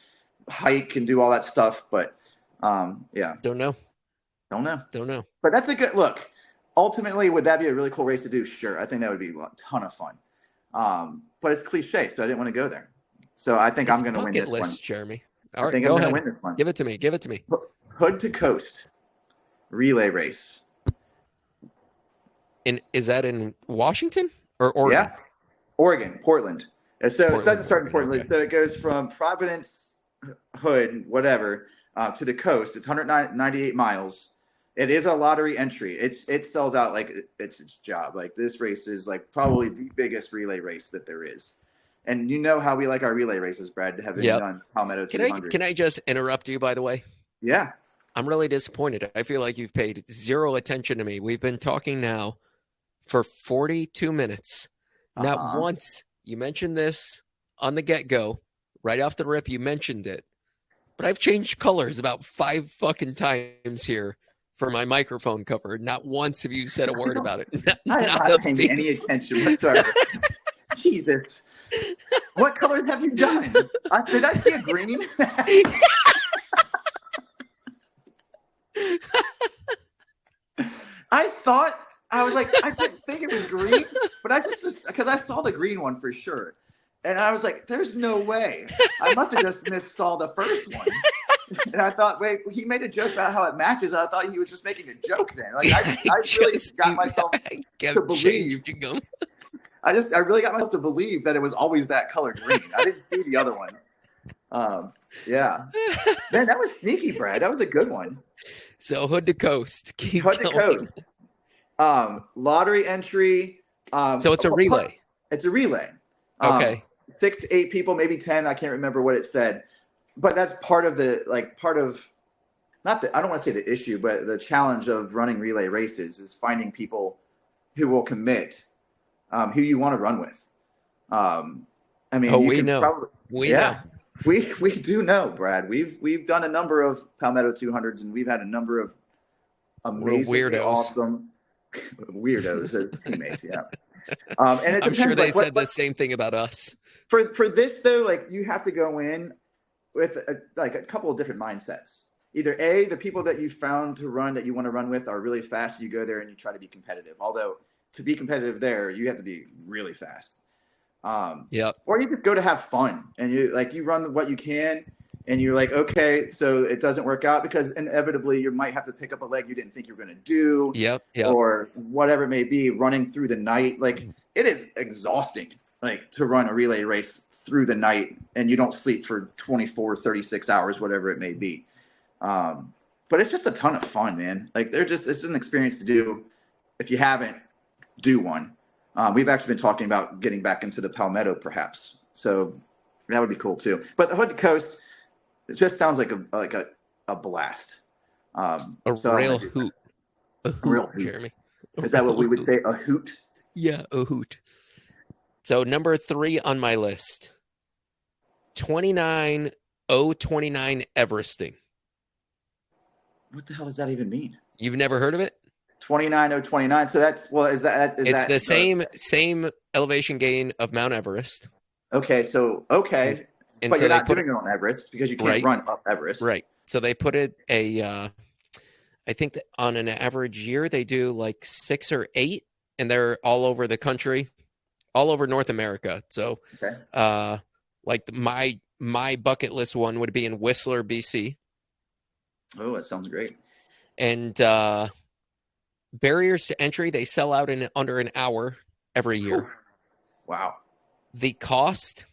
hike and do all that stuff. But yeah, Don't know. don't know. But that's a good look. Ultimately, would that be a really cool race to do? Sure, I think that would be a ton of fun. But it's cliche, so I didn't want to go there. So I think I'm going to win Bucket this list, one. Jeremy. I All right, think go I'm ahead. going to win this one. Give it to me. Hood to coast relay race. Is that in Washington or Oregon? Yeah, Oregon, Portland. And so it doesn't start in Portland. Oregon, So it goes from Providence, Hood, whatever, to the coast. It's 198 miles. It is a lottery entry. It sells out like it's its job. Like this race is like probably the biggest relay race that there is. And you know how we like our relay races, Brad, having done Palmetto 200. Can I just interrupt you, by the way? Yeah. I'm really disappointed. I feel like you've paid zero attention to me. We've been talking now for 42 minutes. Not once you mentioned this on the get-go. Right off the rip, you mentioned it. But I've changed colors about 5 fucking times here for my microphone cover. Not once have you said a word about it. I'm not paying any attention whatsoever. Jesus. What colors have you done? Did I see a green? I was like, I didn't think it was green, but I just because I saw the green one for sure. And I was like, there's no way. I must have just missaw the first one. And I thought, wait, he made a joke about how it matches. I thought he was just making a joke then. Like I really got myself to believe. I really got myself to believe that it was always that color green. I didn't see the other one. Yeah. Man, that was sneaky, Brad. That was a good one. So hood to coast. Keep Hood to going. coast. Lottery entry. So it's a relay. It's a relay. Okay. 6 to 8 people, maybe 10. I can't remember what it said. But that's part of I don't want to say the issue, but the challenge of running relay races is finding people who will commit, who you want to run with. I mean, we know. We know. We do know, Brad. We've done a number of Palmetto 200s, and we've had a number of amazingly awesome weirdos as teammates. Yeah. And it I'm depends, sure they said the same thing about us. For this though, like you have to go in with a couple of different mindsets. Either A, the people that you found to run that you want to run with are really fast. You go there and you try to be competitive. Although to be competitive there, you have to be really fast. Yep. Or you just go to have fun and you run what you can and you're like, okay, so it doesn't work out because inevitably you might have to pick up a leg you didn't think you were going to do. Yep. Or whatever it may be, running through the night. Like it is exhausting, like to run a relay race through the night and you don't sleep for 24, 36 hours, whatever it may be. But it's just a ton of fun, man. Like it's an experience to do. If you haven't, do one. We've actually been talking about getting back into the Palmetto perhaps. So that would be cool too. But the Hood to Coast, it just sounds like a blast. A real hoot. A real hoot. Jeremy. Is that what we would say? A hoot? Yeah, a hoot. So number 3 on my list, 29029 Everesting. What the hell does that even mean? You've never heard of it? 29029. So that's it's the same elevation gain of Mount Everest. Okay, so And but so you're not doing it on Everest because you can't run up Everest. Right. So they put it a I think that on an average year they do like 6 or 8, and they're all over the country, all over North America. So, Okay. like my bucket list one would be in Whistler, BC, Oh, that sounds great. and barriers to entry, they sell out in under an hour every year. Whew. Wow. The cost,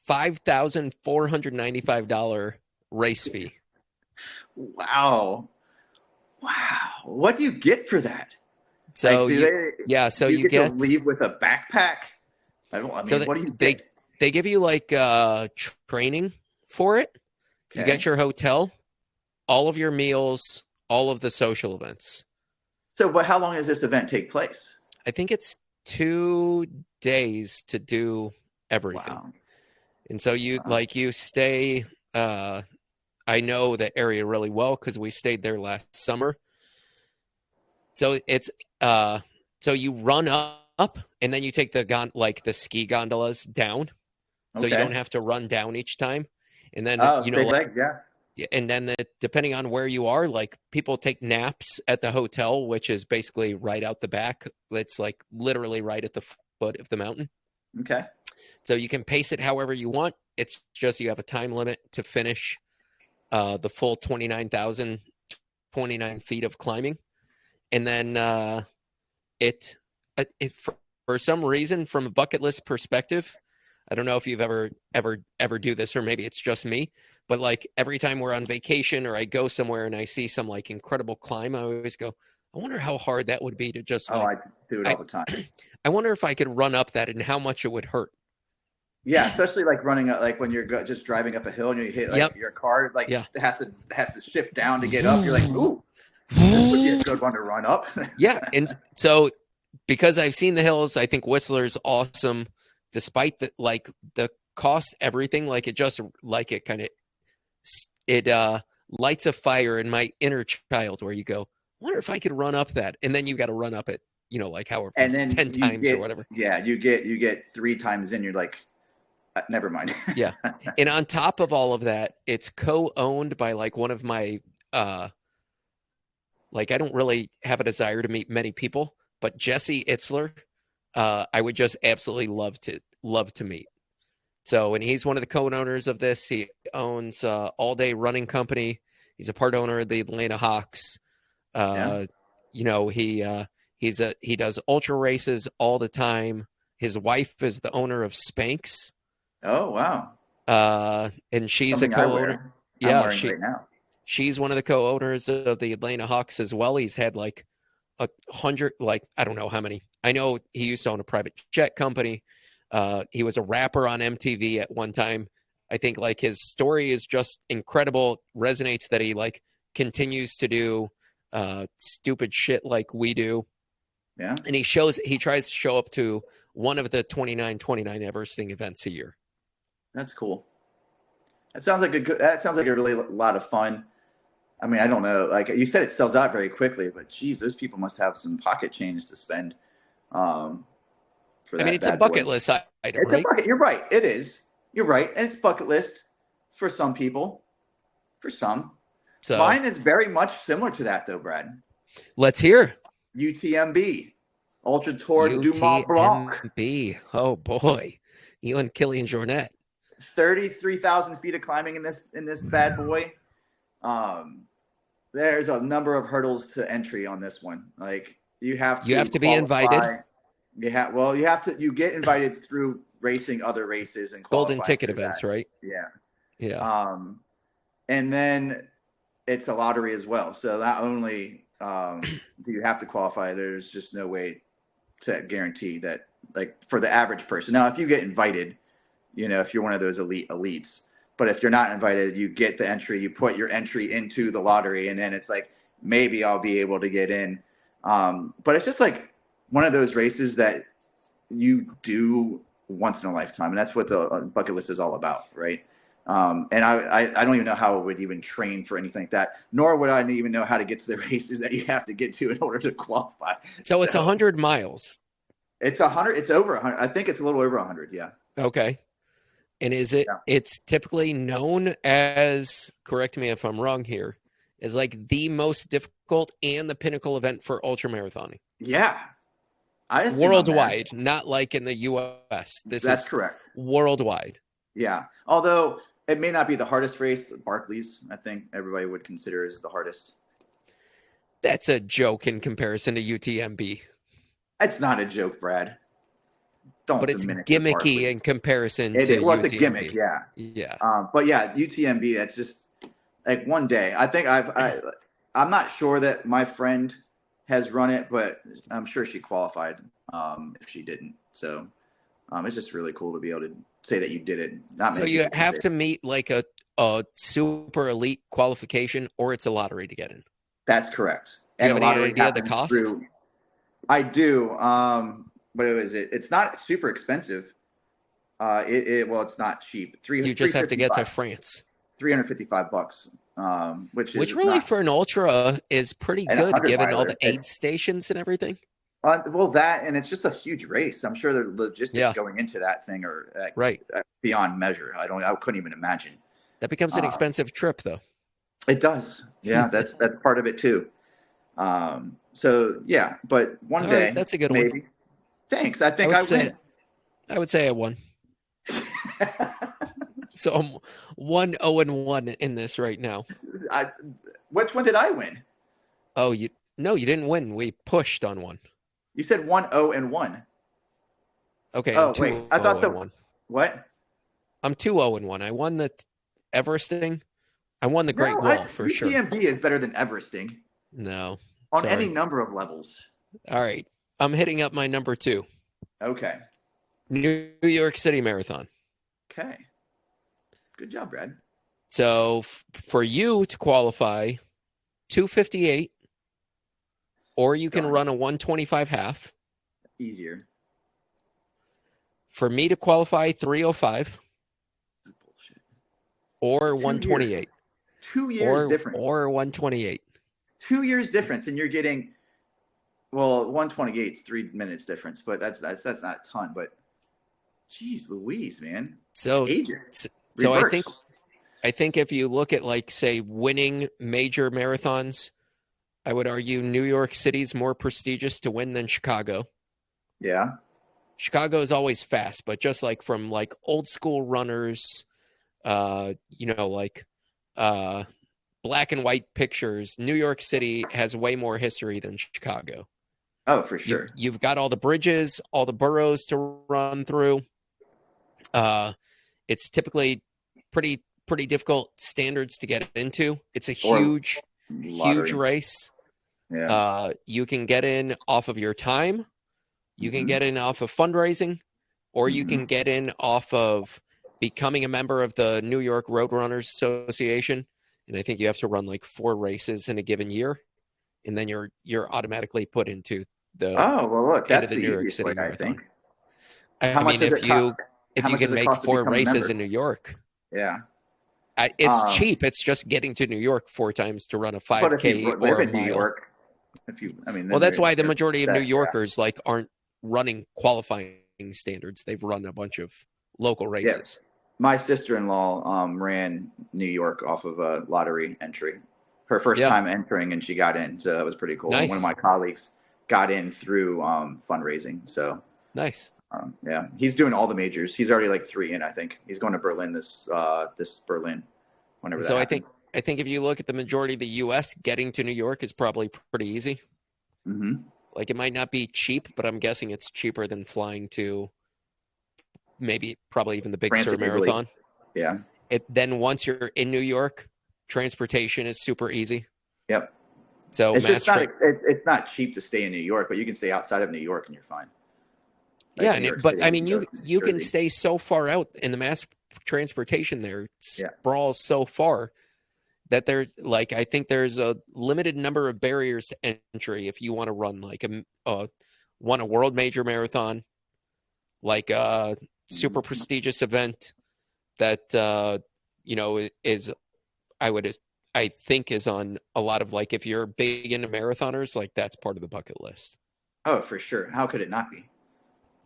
$5,495 race fee. Wow. Wow. What do you get for that? So like, so do you you get get to leave with a backpack? I mean, so what do you get? they give you like training for it. You Okay. get your hotel, all of your meals, all of the social events. So, but how long does this event take place? I think it's 2 days to do everything. Wow. And so you stay. I know the area really well because we stayed there last summer. So it's so you run up and then you take the ski gondolas down, so you Okay. don't have to run down each time. And then Big leg, yeah. and then depending on where you are, like people take naps at the hotel, which is basically right out the back. It's like literally right at the foot of the mountain. Okay. So you can pace it however you want. It's just you have a time limit to finish the full 29 feet of climbing. And then it for some reason, from a bucket list perspective, I don't know if you've ever do this, or maybe it's just me, but like every time we're on vacation or I go somewhere and I see some like incredible climb, I always go, I wonder how hard that would be to just I do it all the time. I wonder if I could run up that and how much it would hurt. Yeah, especially like running up, like when you're just driving up a hill and you hit like your car, like it has to shift down to get up. You're like, ooh, this would be a good one to run up. Yeah, and so because I've seen the hills, I think Whistler's awesome, despite the cost, everything. Like it just like it kind of lights a fire in my inner child where you go, I wonder if I could run up that, and then you got to run up it, like however, and then 10 times or whatever. Yeah, you get 3 times in, you're like, never mind. Yeah, and on top of all of that, it's co-owned by like one of my like I don't really have a desire to meet many people, but Jesse Itzler, I would just absolutely love to meet. So, and he's one of the co-owners of this. He owns All Day Running Company. He's a part owner of the Atlanta Hawks. He does ultra races all the time. His wife is the owner of Spanx. Oh wow! And she's Something a co-owner. right now. She's one of the co-owners of the Atlanta Hawks as well. He's had like 100, like I don't know how many. I know he used to own a private jet company. He was a rapper on MTV at one time. I think like his story is just incredible. Resonates that he like continues to do stupid shit like we do. Yeah. And he tries to show up to one of the 29 Everesting events a year. That's cool. That sounds like a really lot of fun. I mean, I don't know. Like you said, it sells out very quickly, but geez, those people must have some pocket change to spend. It's a bucket list item, right? You're right. It is. You're right. And it's bucket list for some people. For some. So mine is very much similar to that, though, Brad. Let's hear. UTMB. Ultra Tour du Mont Blanc. UTMB. Oh, boy. You and Killian Jornet. 33,000 feet of climbing in this bad boy. There's a number of hurdles to entry on this one. Like you have to be invited. You get invited through racing other races and golden ticket events, right? Yeah. And then it's a lottery as well. So not only do you have to qualify, there's just no way to guarantee that, like for the average person. Now, if you get invited, if you're one of those elites, but if you're not invited, you get the entry, you put your entry into the lottery, and then it's like, maybe I'll be able to get in. But it's just like one of those races that you do once in a lifetime. And that's what the bucket list is all about. Right. And I don't even know how I would even train for anything like that, nor would I even know how to get to the races that you have to get to in order to qualify. So it's 100 miles. It's 100. It's over 100. I think it's a little over 100. Yeah. Okay. And is it? Yeah. It's typically known as. Correct me if I'm wrong here. is like the most difficult and the pinnacle event for ultra marathoning. Yeah. I just Worldwide, not like in the US. This That's is correct. worldwide. Yeah. Although it may not be the hardest race, Barclays, I think everybody would consider is the hardest. That's a joke in comparison to UTMB. It's not a joke, Brad. Don't But it's diminish the gimmicky Barclays. in comparison to UTMB. Well, it's a gimmick, yeah. Yeah. But yeah, UTMB, that's just like one day. I think I'm not sure that my friend has run it, but I'm sure she qualified if she didn't. So it's just really cool to be able to say that you did it. Not So many you people have did. to meet like a super elite qualification, or it's a lottery to get in. That's correct. Do you And have a any lottery idea the happens cost? through. I do. But it's not super expensive. It's not cheap. You just have to get to $355. France. $355, which really not, for an ultra is pretty and good 100 given all miler. the aid stations and everything. Well, that, and it's just a huge race. I'm sure the logistics Yeah. going into that thing are Right. beyond measure. I couldn't even imagine. That becomes an expensive trip, though. It does. Yeah, that's part of it too. So yeah, but one All day right, that's a good maybe. one. Thanks. I think I win. I would say I won. So I'm 1-0-1 in this right now. Which one did I win? Oh, you didn't win. We pushed on one. You said 1-0-1. Okay. Oh, I'm wait. I thought 2-0-1. What? I'm 2-0-1. I won the Everesting. I won the Great Wall for sure. UTMB is better than Everesting No. on sorry. any number of levels. All right. I'm hitting up my number 2. Okay. New York City Marathon. Okay. Good job, Brad. So for you to qualify, 2:58, or you can Darn. run a 1:25 half. Easier. For me to qualify, 3:05. Bullshit. Or 1:28. 2 years difference. Or 1:28. 2 years difference, and you're getting 128 is 3 minutes difference, but that's not a ton. But geez, Louise, man. So Reverse. I think if you look at like say winning major marathons, I would argue New York City's more prestigious to win than Chicago. Yeah. Chicago is always fast, but just like from like old school runners, like black and white pictures, New York City has way more history than Chicago. Oh, for sure. You've got all the bridges, all the boroughs to run through. It's typically pretty difficult standards to get into. It's a huge race. Yeah. You can get in off of your time. You can get in off of fundraising, or you can get in off of becoming a member of the New York Roadrunners Association. And I think you have to run like 4 races in a given year, and then you're automatically put into the that's the the New York easiest City way, I Marathon. think. I mean, if you can make 4 races in New York, yeah, it's cheap. It's just getting to New York 4 times to run a 5K but if you live or a in New mile. York, Well, that's why the majority of New Yorkers like aren't running qualifying standards. They've run a bunch of local races. Yeah. My sister-in-law ran New York off of a lottery entry. Her first time entering, and she got in, so that was pretty cool. Nice. One of my colleagues got in through fundraising. So nice. Yeah, he's doing all the majors. He's already like 3 in, I think. He's going to Berlin this Berlin, whenever. So that happens. I think if you look at the majority of the U.S., getting to New York is probably pretty easy. Mm-hmm. Like it might not be cheap, but I'm guessing it's cheaper than flying to probably even the Big Sur Marathon. Yeah. Then once you're in New York, transportation is super easy. Yep. So it's not cheap to stay in New York, but you can stay outside of New York and you're fine. But I mean, you can stay so far out in the mass transportation there, sprawls so far that there's like I think there's a limited number of barriers to entry if you want to run like a world major marathon, like a super prestigious event that is I think is on a lot of like if you're big into marathoners, like that's part of the bucket list. Oh, for sure. How could it not be?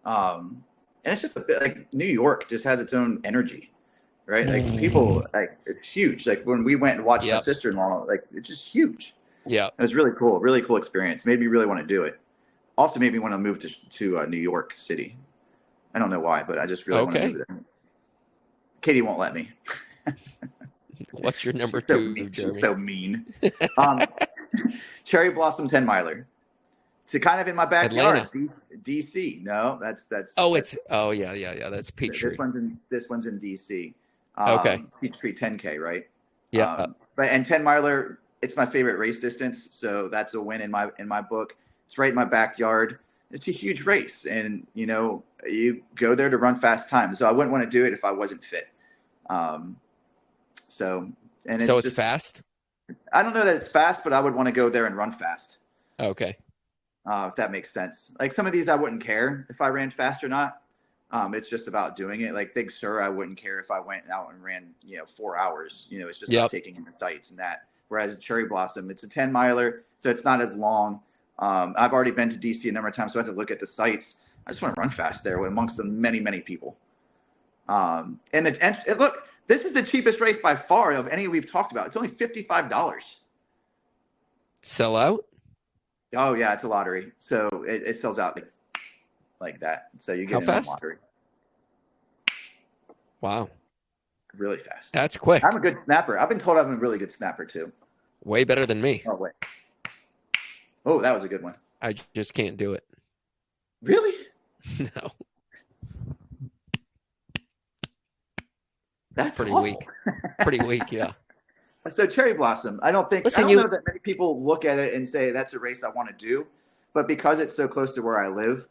And it's just a bit like New York just has its own energy. right? Like people, like it's huge. Like when we went and watched my Yep. sister-in-law, like it's just huge. Yeah. It was really cool experience. Made me really want to do it. Also made me want to move to New York City. I don't know why, but I just really want to Okay. move there. Katie won't let me. What's your number She's so two, mean. Jeremy? She's so mean. Cherry Blossom 10 miler. It's kind of in my backyard. DC. No, that's. Oh, that's, yeah. That's Peachtree. This one's in DC. Okay. Peachtree 10K, right? Yeah. But and 10 miler, it's my favorite race distance, so that's a win in my book. It's right in my backyard. It's a huge race, and you go there to run fast times. So I wouldn't want to do it if I wasn't fit. So it's just fast. I don't know that it's fast, but I would want to go there and run fast. Okay. If that makes sense. Like some of these, I wouldn't care if I ran fast or not. It's just about doing it. Like Big Sur, I wouldn't care if I went out and ran, 4 hours. It's just about taking in the sights and that. Whereas Cherry Blossom, it's a 10 miler, so it's not as long. I've already been to DC a number of times, so I have to look at the sites. I just want to run fast there amongst the many, many people. Look, this is the cheapest race by far of any we've talked about. It's only $55. Sell out? Oh yeah, it's a lottery, so it sells out like that. So you get in on lottery. Wow, really fast. That's quick. I'm a good snapper. I've been told I'm a really good snapper too. Way better than me. Oh wait. Oh, that was a good one. I just can't do it. Really? No. That's pretty awful. weak. Pretty weak, yeah. So Cherry Blossom, I don't know that many people look at it and say that's a race I want to do, but because it's so close to where I live,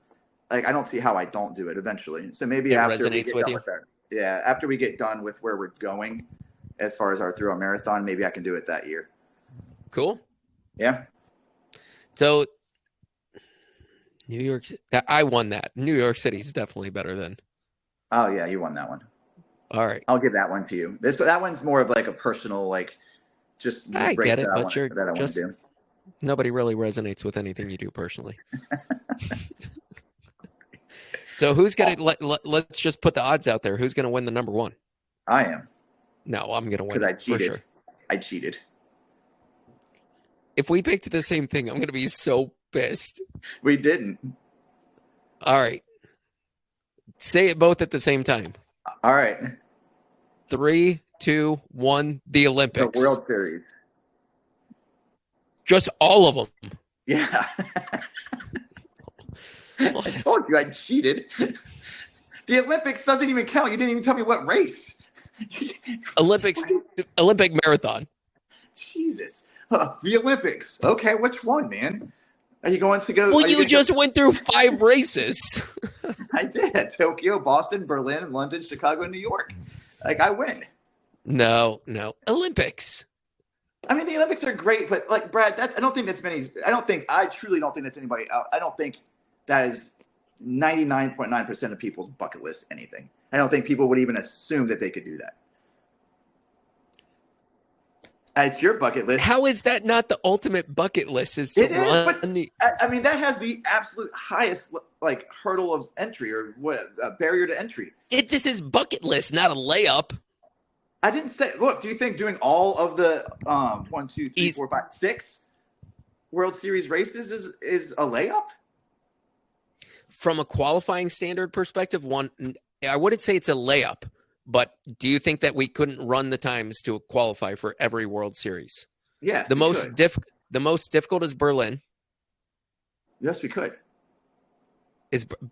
like I don't see how I don't do it eventually. So maybe after we get done with that, after we get done with where we're going, as far as our through a marathon, maybe I can do it that year. Cool. Yeah. So New York, I won that. New York City is definitely better than. Oh yeah, you won that one. All right. I'll give that one to you. That one's more of like a personal, like, just I race get it, that but I want to do. Nobody really resonates with anything you do personally. So who's gonna let's just put the odds out there. Who's gonna win the number one? I am. No, I'm gonna win. Because I cheated. For sure. I cheated. If we picked the same thing, I'm gonna be so pissed. We didn't. All right. Say it both at the same time. All right. 3, 2, 1. The Olympics. The World Series. Just all of them. Yeah. I told you I cheated. The Olympics doesn't even count. You didn't even tell me what race. Olympic marathon. Jesus. The Olympics. Okay, which one, man? Are you going to go? Well, you just went through 5 races. I did. Tokyo, Boston, Berlin, London, Chicago, and New York. Like, I win. No. Olympics. I mean, the Olympics are great, but like Brad, I truly don't think that's anybody out. I don't think that is 99.9% of people's bucket list anything. I don't think people would even assume that they could do that. It's your bucket list. How is that not the ultimate bucket list? Is to run? I mean, that has the absolute highest like hurdle of entry or barrier to entry. This is bucket list, not a layup. I didn't say. Look, do you think doing all of the 1, 2, 3, 4, 5, 6 World Series races is a layup? From a qualifying standard perspective, I wouldn't say it's a layup. But do you think that we couldn't run the times to qualify for every World Series? Yes. The most difficult is Berlin. Yes, we could.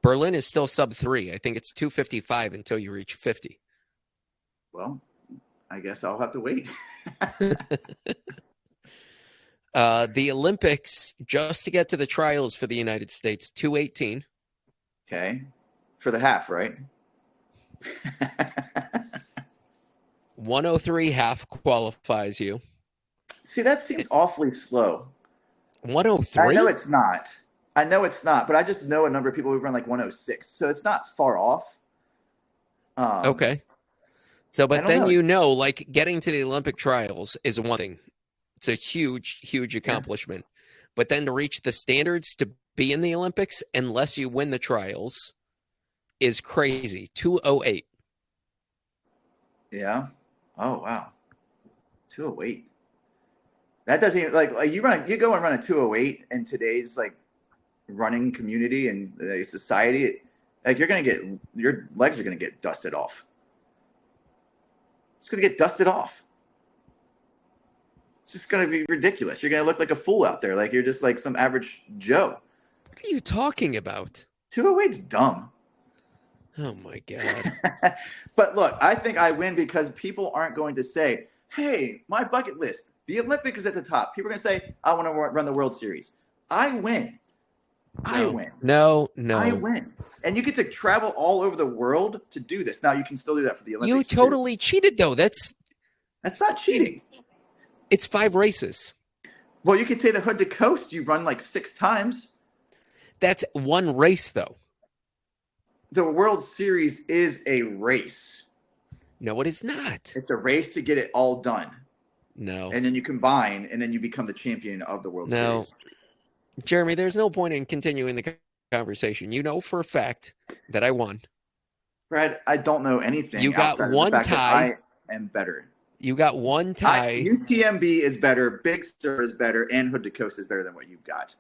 Berlin is still sub 3. I think it's 2:55 until you reach 50. Well, I guess I'll have to wait. The Olympics, just to get to the trials for the United States, 2:18. Okay. For the half, right? 1:03 half qualifies you. See, that seems awfully slow. 1:03? I know it's not, but I just know a number of people who run like 1:06, so it's not far off. Okay. So, but then like getting to the Olympic trials is one thing. It's a huge, huge accomplishment. Yeah. But then to reach the standards to be in the Olympics, unless you win the trials, is crazy. 2:08. Yeah. Oh wow. 208. That doesn't even like you go and run a 208 in today's like running community and society. Like your legs are gonna get dusted off. It's gonna get dusted off. It's just gonna be ridiculous. You're gonna look like a fool out there. Like you're just like some average Joe. What are you talking about? 208's dumb. Oh my God. But look, I think I win because people aren't going to say, hey, my bucket list, the Olympics is at the top. People are going to say, I want to run the World Series. I win. I win. No. I win. And you get to travel all over the world to do this. Now, you can still do that for the Olympics. You totally cheated, though. That's not cheating. It's 5 races. Well, you could say the Hood to Coast you run like 6 times. That's 1 race, though. The World Series is a race. No, it is not. It's a race to get it all done. No. And then you combine, and then you become the champion of the World Series. Jeremy, there's no point in continuing the conversation. You know for a fact that I won. Brad, I don't know anything. You got one tie. I am better. You got 1 tie. UTMB is better. Big Sur is better. And Hood to Coast is better than what you've got.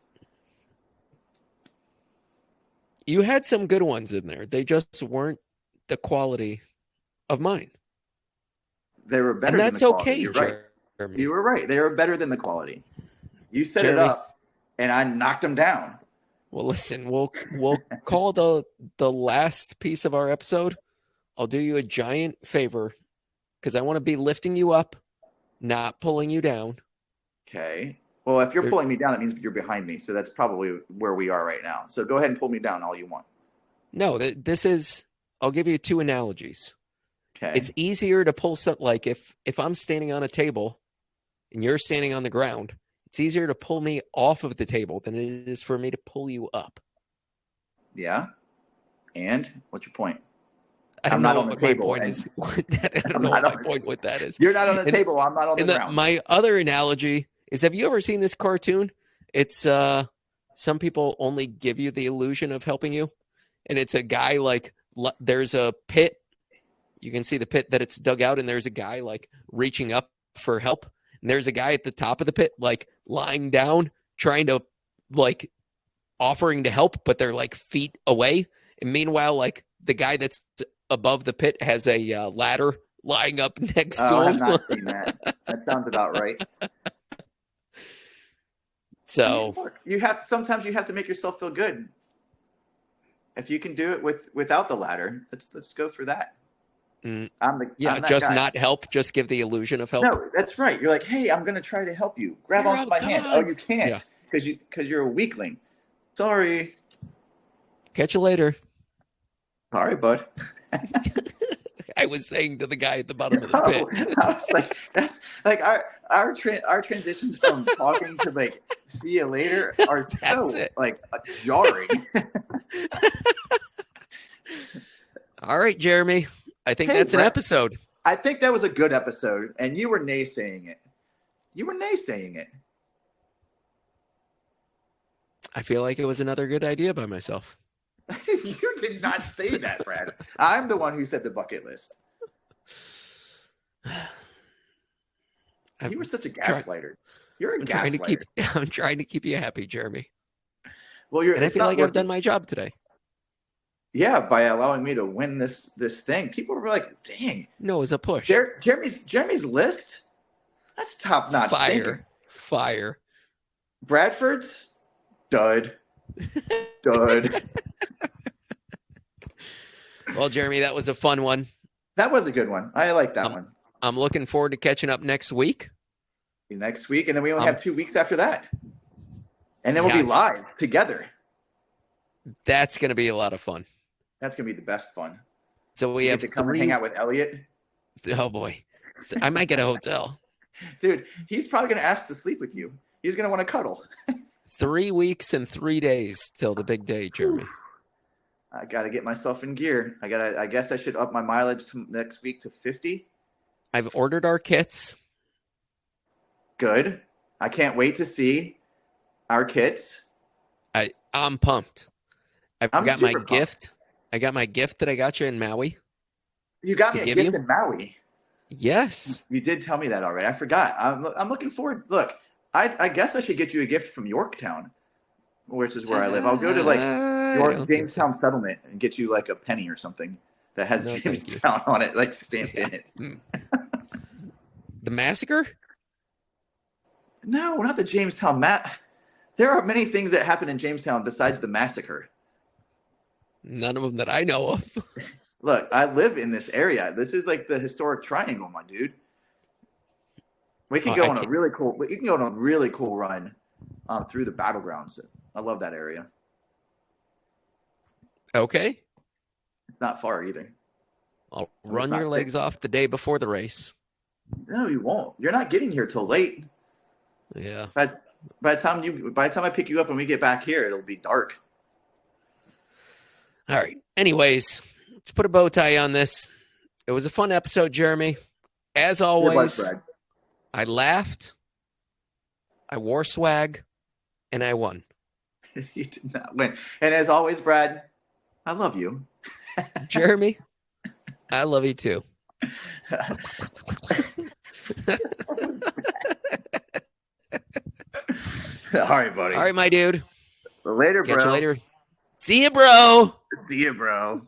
You had some good ones in there. They just weren't the quality of mine. They were better and than that's the quality. okay, You're right. Jeremy. You were right. They were better than the quality. You set Jeremy, it up, and I knocked them down. Well, listen, we'll call the last piece of our episode. I'll do you a giant favor because I want to be lifting you up, not pulling you down. Okay. Well, if you're pulling me down, that means you're behind me. So that's probably where we are right now. So go ahead and pull me down all you want. No, this is. I'll give you 2 analogies. Okay. It's easier to pull something like if I'm standing on a table and you're standing on the ground, it's easier to pull me off of the table than it is for me to pull you up. Yeah. And what's your point? I don't know what my point is. I don't know what my point with that is. You're not on the table. I'm not on the ground. My other analogy is, have you ever seen this cartoon? It's some people only give you the illusion of helping you. And it's a guy like there's a pit. You can see the pit that it's dug out, and there's a guy like reaching up for help. And there's a guy at the top of the pit, like lying down, trying to like offering to help, but they're like feet away. And meanwhile, like the guy that's above the pit has a ladder lying up next to him. I have not seen that. That sounds about right. So sometimes you have to make yourself feel good. If you can do it without the ladder, let's go for that. I'm just guy. Not help, just give the illusion of help. No, that's right. You're like, hey, I'm going to try to help you. Grab onto my hand. Oh, you can't because you're a weakling. Sorry. Catch you later. Sorry, bud. I was saying to the guy at the bottom of the pit. I was like, that's like our transitions from talking to like see you later are so like jarring. All right, Jeremy. I think that's an episode. I think that was a good episode, and you were naysaying it. I feel like it was another good idea by myself. You did not say that, Brad. I'm the one who said the bucket list. You were such a gaslighter. You're a gaslighter. I'm trying to keep you happy, Jeremy. Well, and I feel like I've done my job today. Yeah, by allowing me to win this thing. People were like, dang. No, it was a push. Jeremy's list? That's top-notch thinking. Fire. Bradford's? Dud. Well, Jeremy, that was a fun one. That was a good one. I like that one. I'm looking forward to catching up next week. And then we only have 2 weeks after that. And then we'll be live together. That's going to be a lot of fun. That's going to be the best fun. So we have to come and hang out with Elliot. Oh, boy. I might get a hotel. Dude, he's probably going to ask to sleep with you. He's going to want to cuddle. 3 weeks and 3 days till the big day, Jeremy. I got to get myself in gear. I guess I should up my mileage next week to 50. I've ordered our kits. Good. I can't wait to see our kits. I'm pumped. I've got my pumped. gift. I got my gift that I got you in Maui. You got me a gift in Maui. Yes. You did tell me that already. I forgot. I'm looking forward. Look, I guess I should get you a gift from Yorktown, which is where I live. I'll go to like I York don't think so. Jamestown settlement and get you like a penny or something that has No, thank you. Jamestown on it, like stamped Yeah. in it. The massacre? No, not the Jamestown There are many things that happen in Jamestown besides the massacre. None of them that I know of. Look, I live in this area. This is like the historic triangle, my dude. We can Oh, go I on a can't- really cool. You can go on a really cool run through the battlegrounds. I love that area. Okay. It's not far either. I'll it's run not your legs thick. off the day before the race. No, you won't. You're not getting here till late. Yeah. By the time I pick you up and we get back here, it'll be dark. All right. Anyways, let's put a bow tie on this. It was a fun episode, Jeremy. As always, Brad. I laughed, I wore swag, and I won. You did not win. And as always, Brad, I love you. Jeremy, I love you too. All right, buddy. All right, my dude. Later, Catch bro. you later. See you, bro. See you, bro.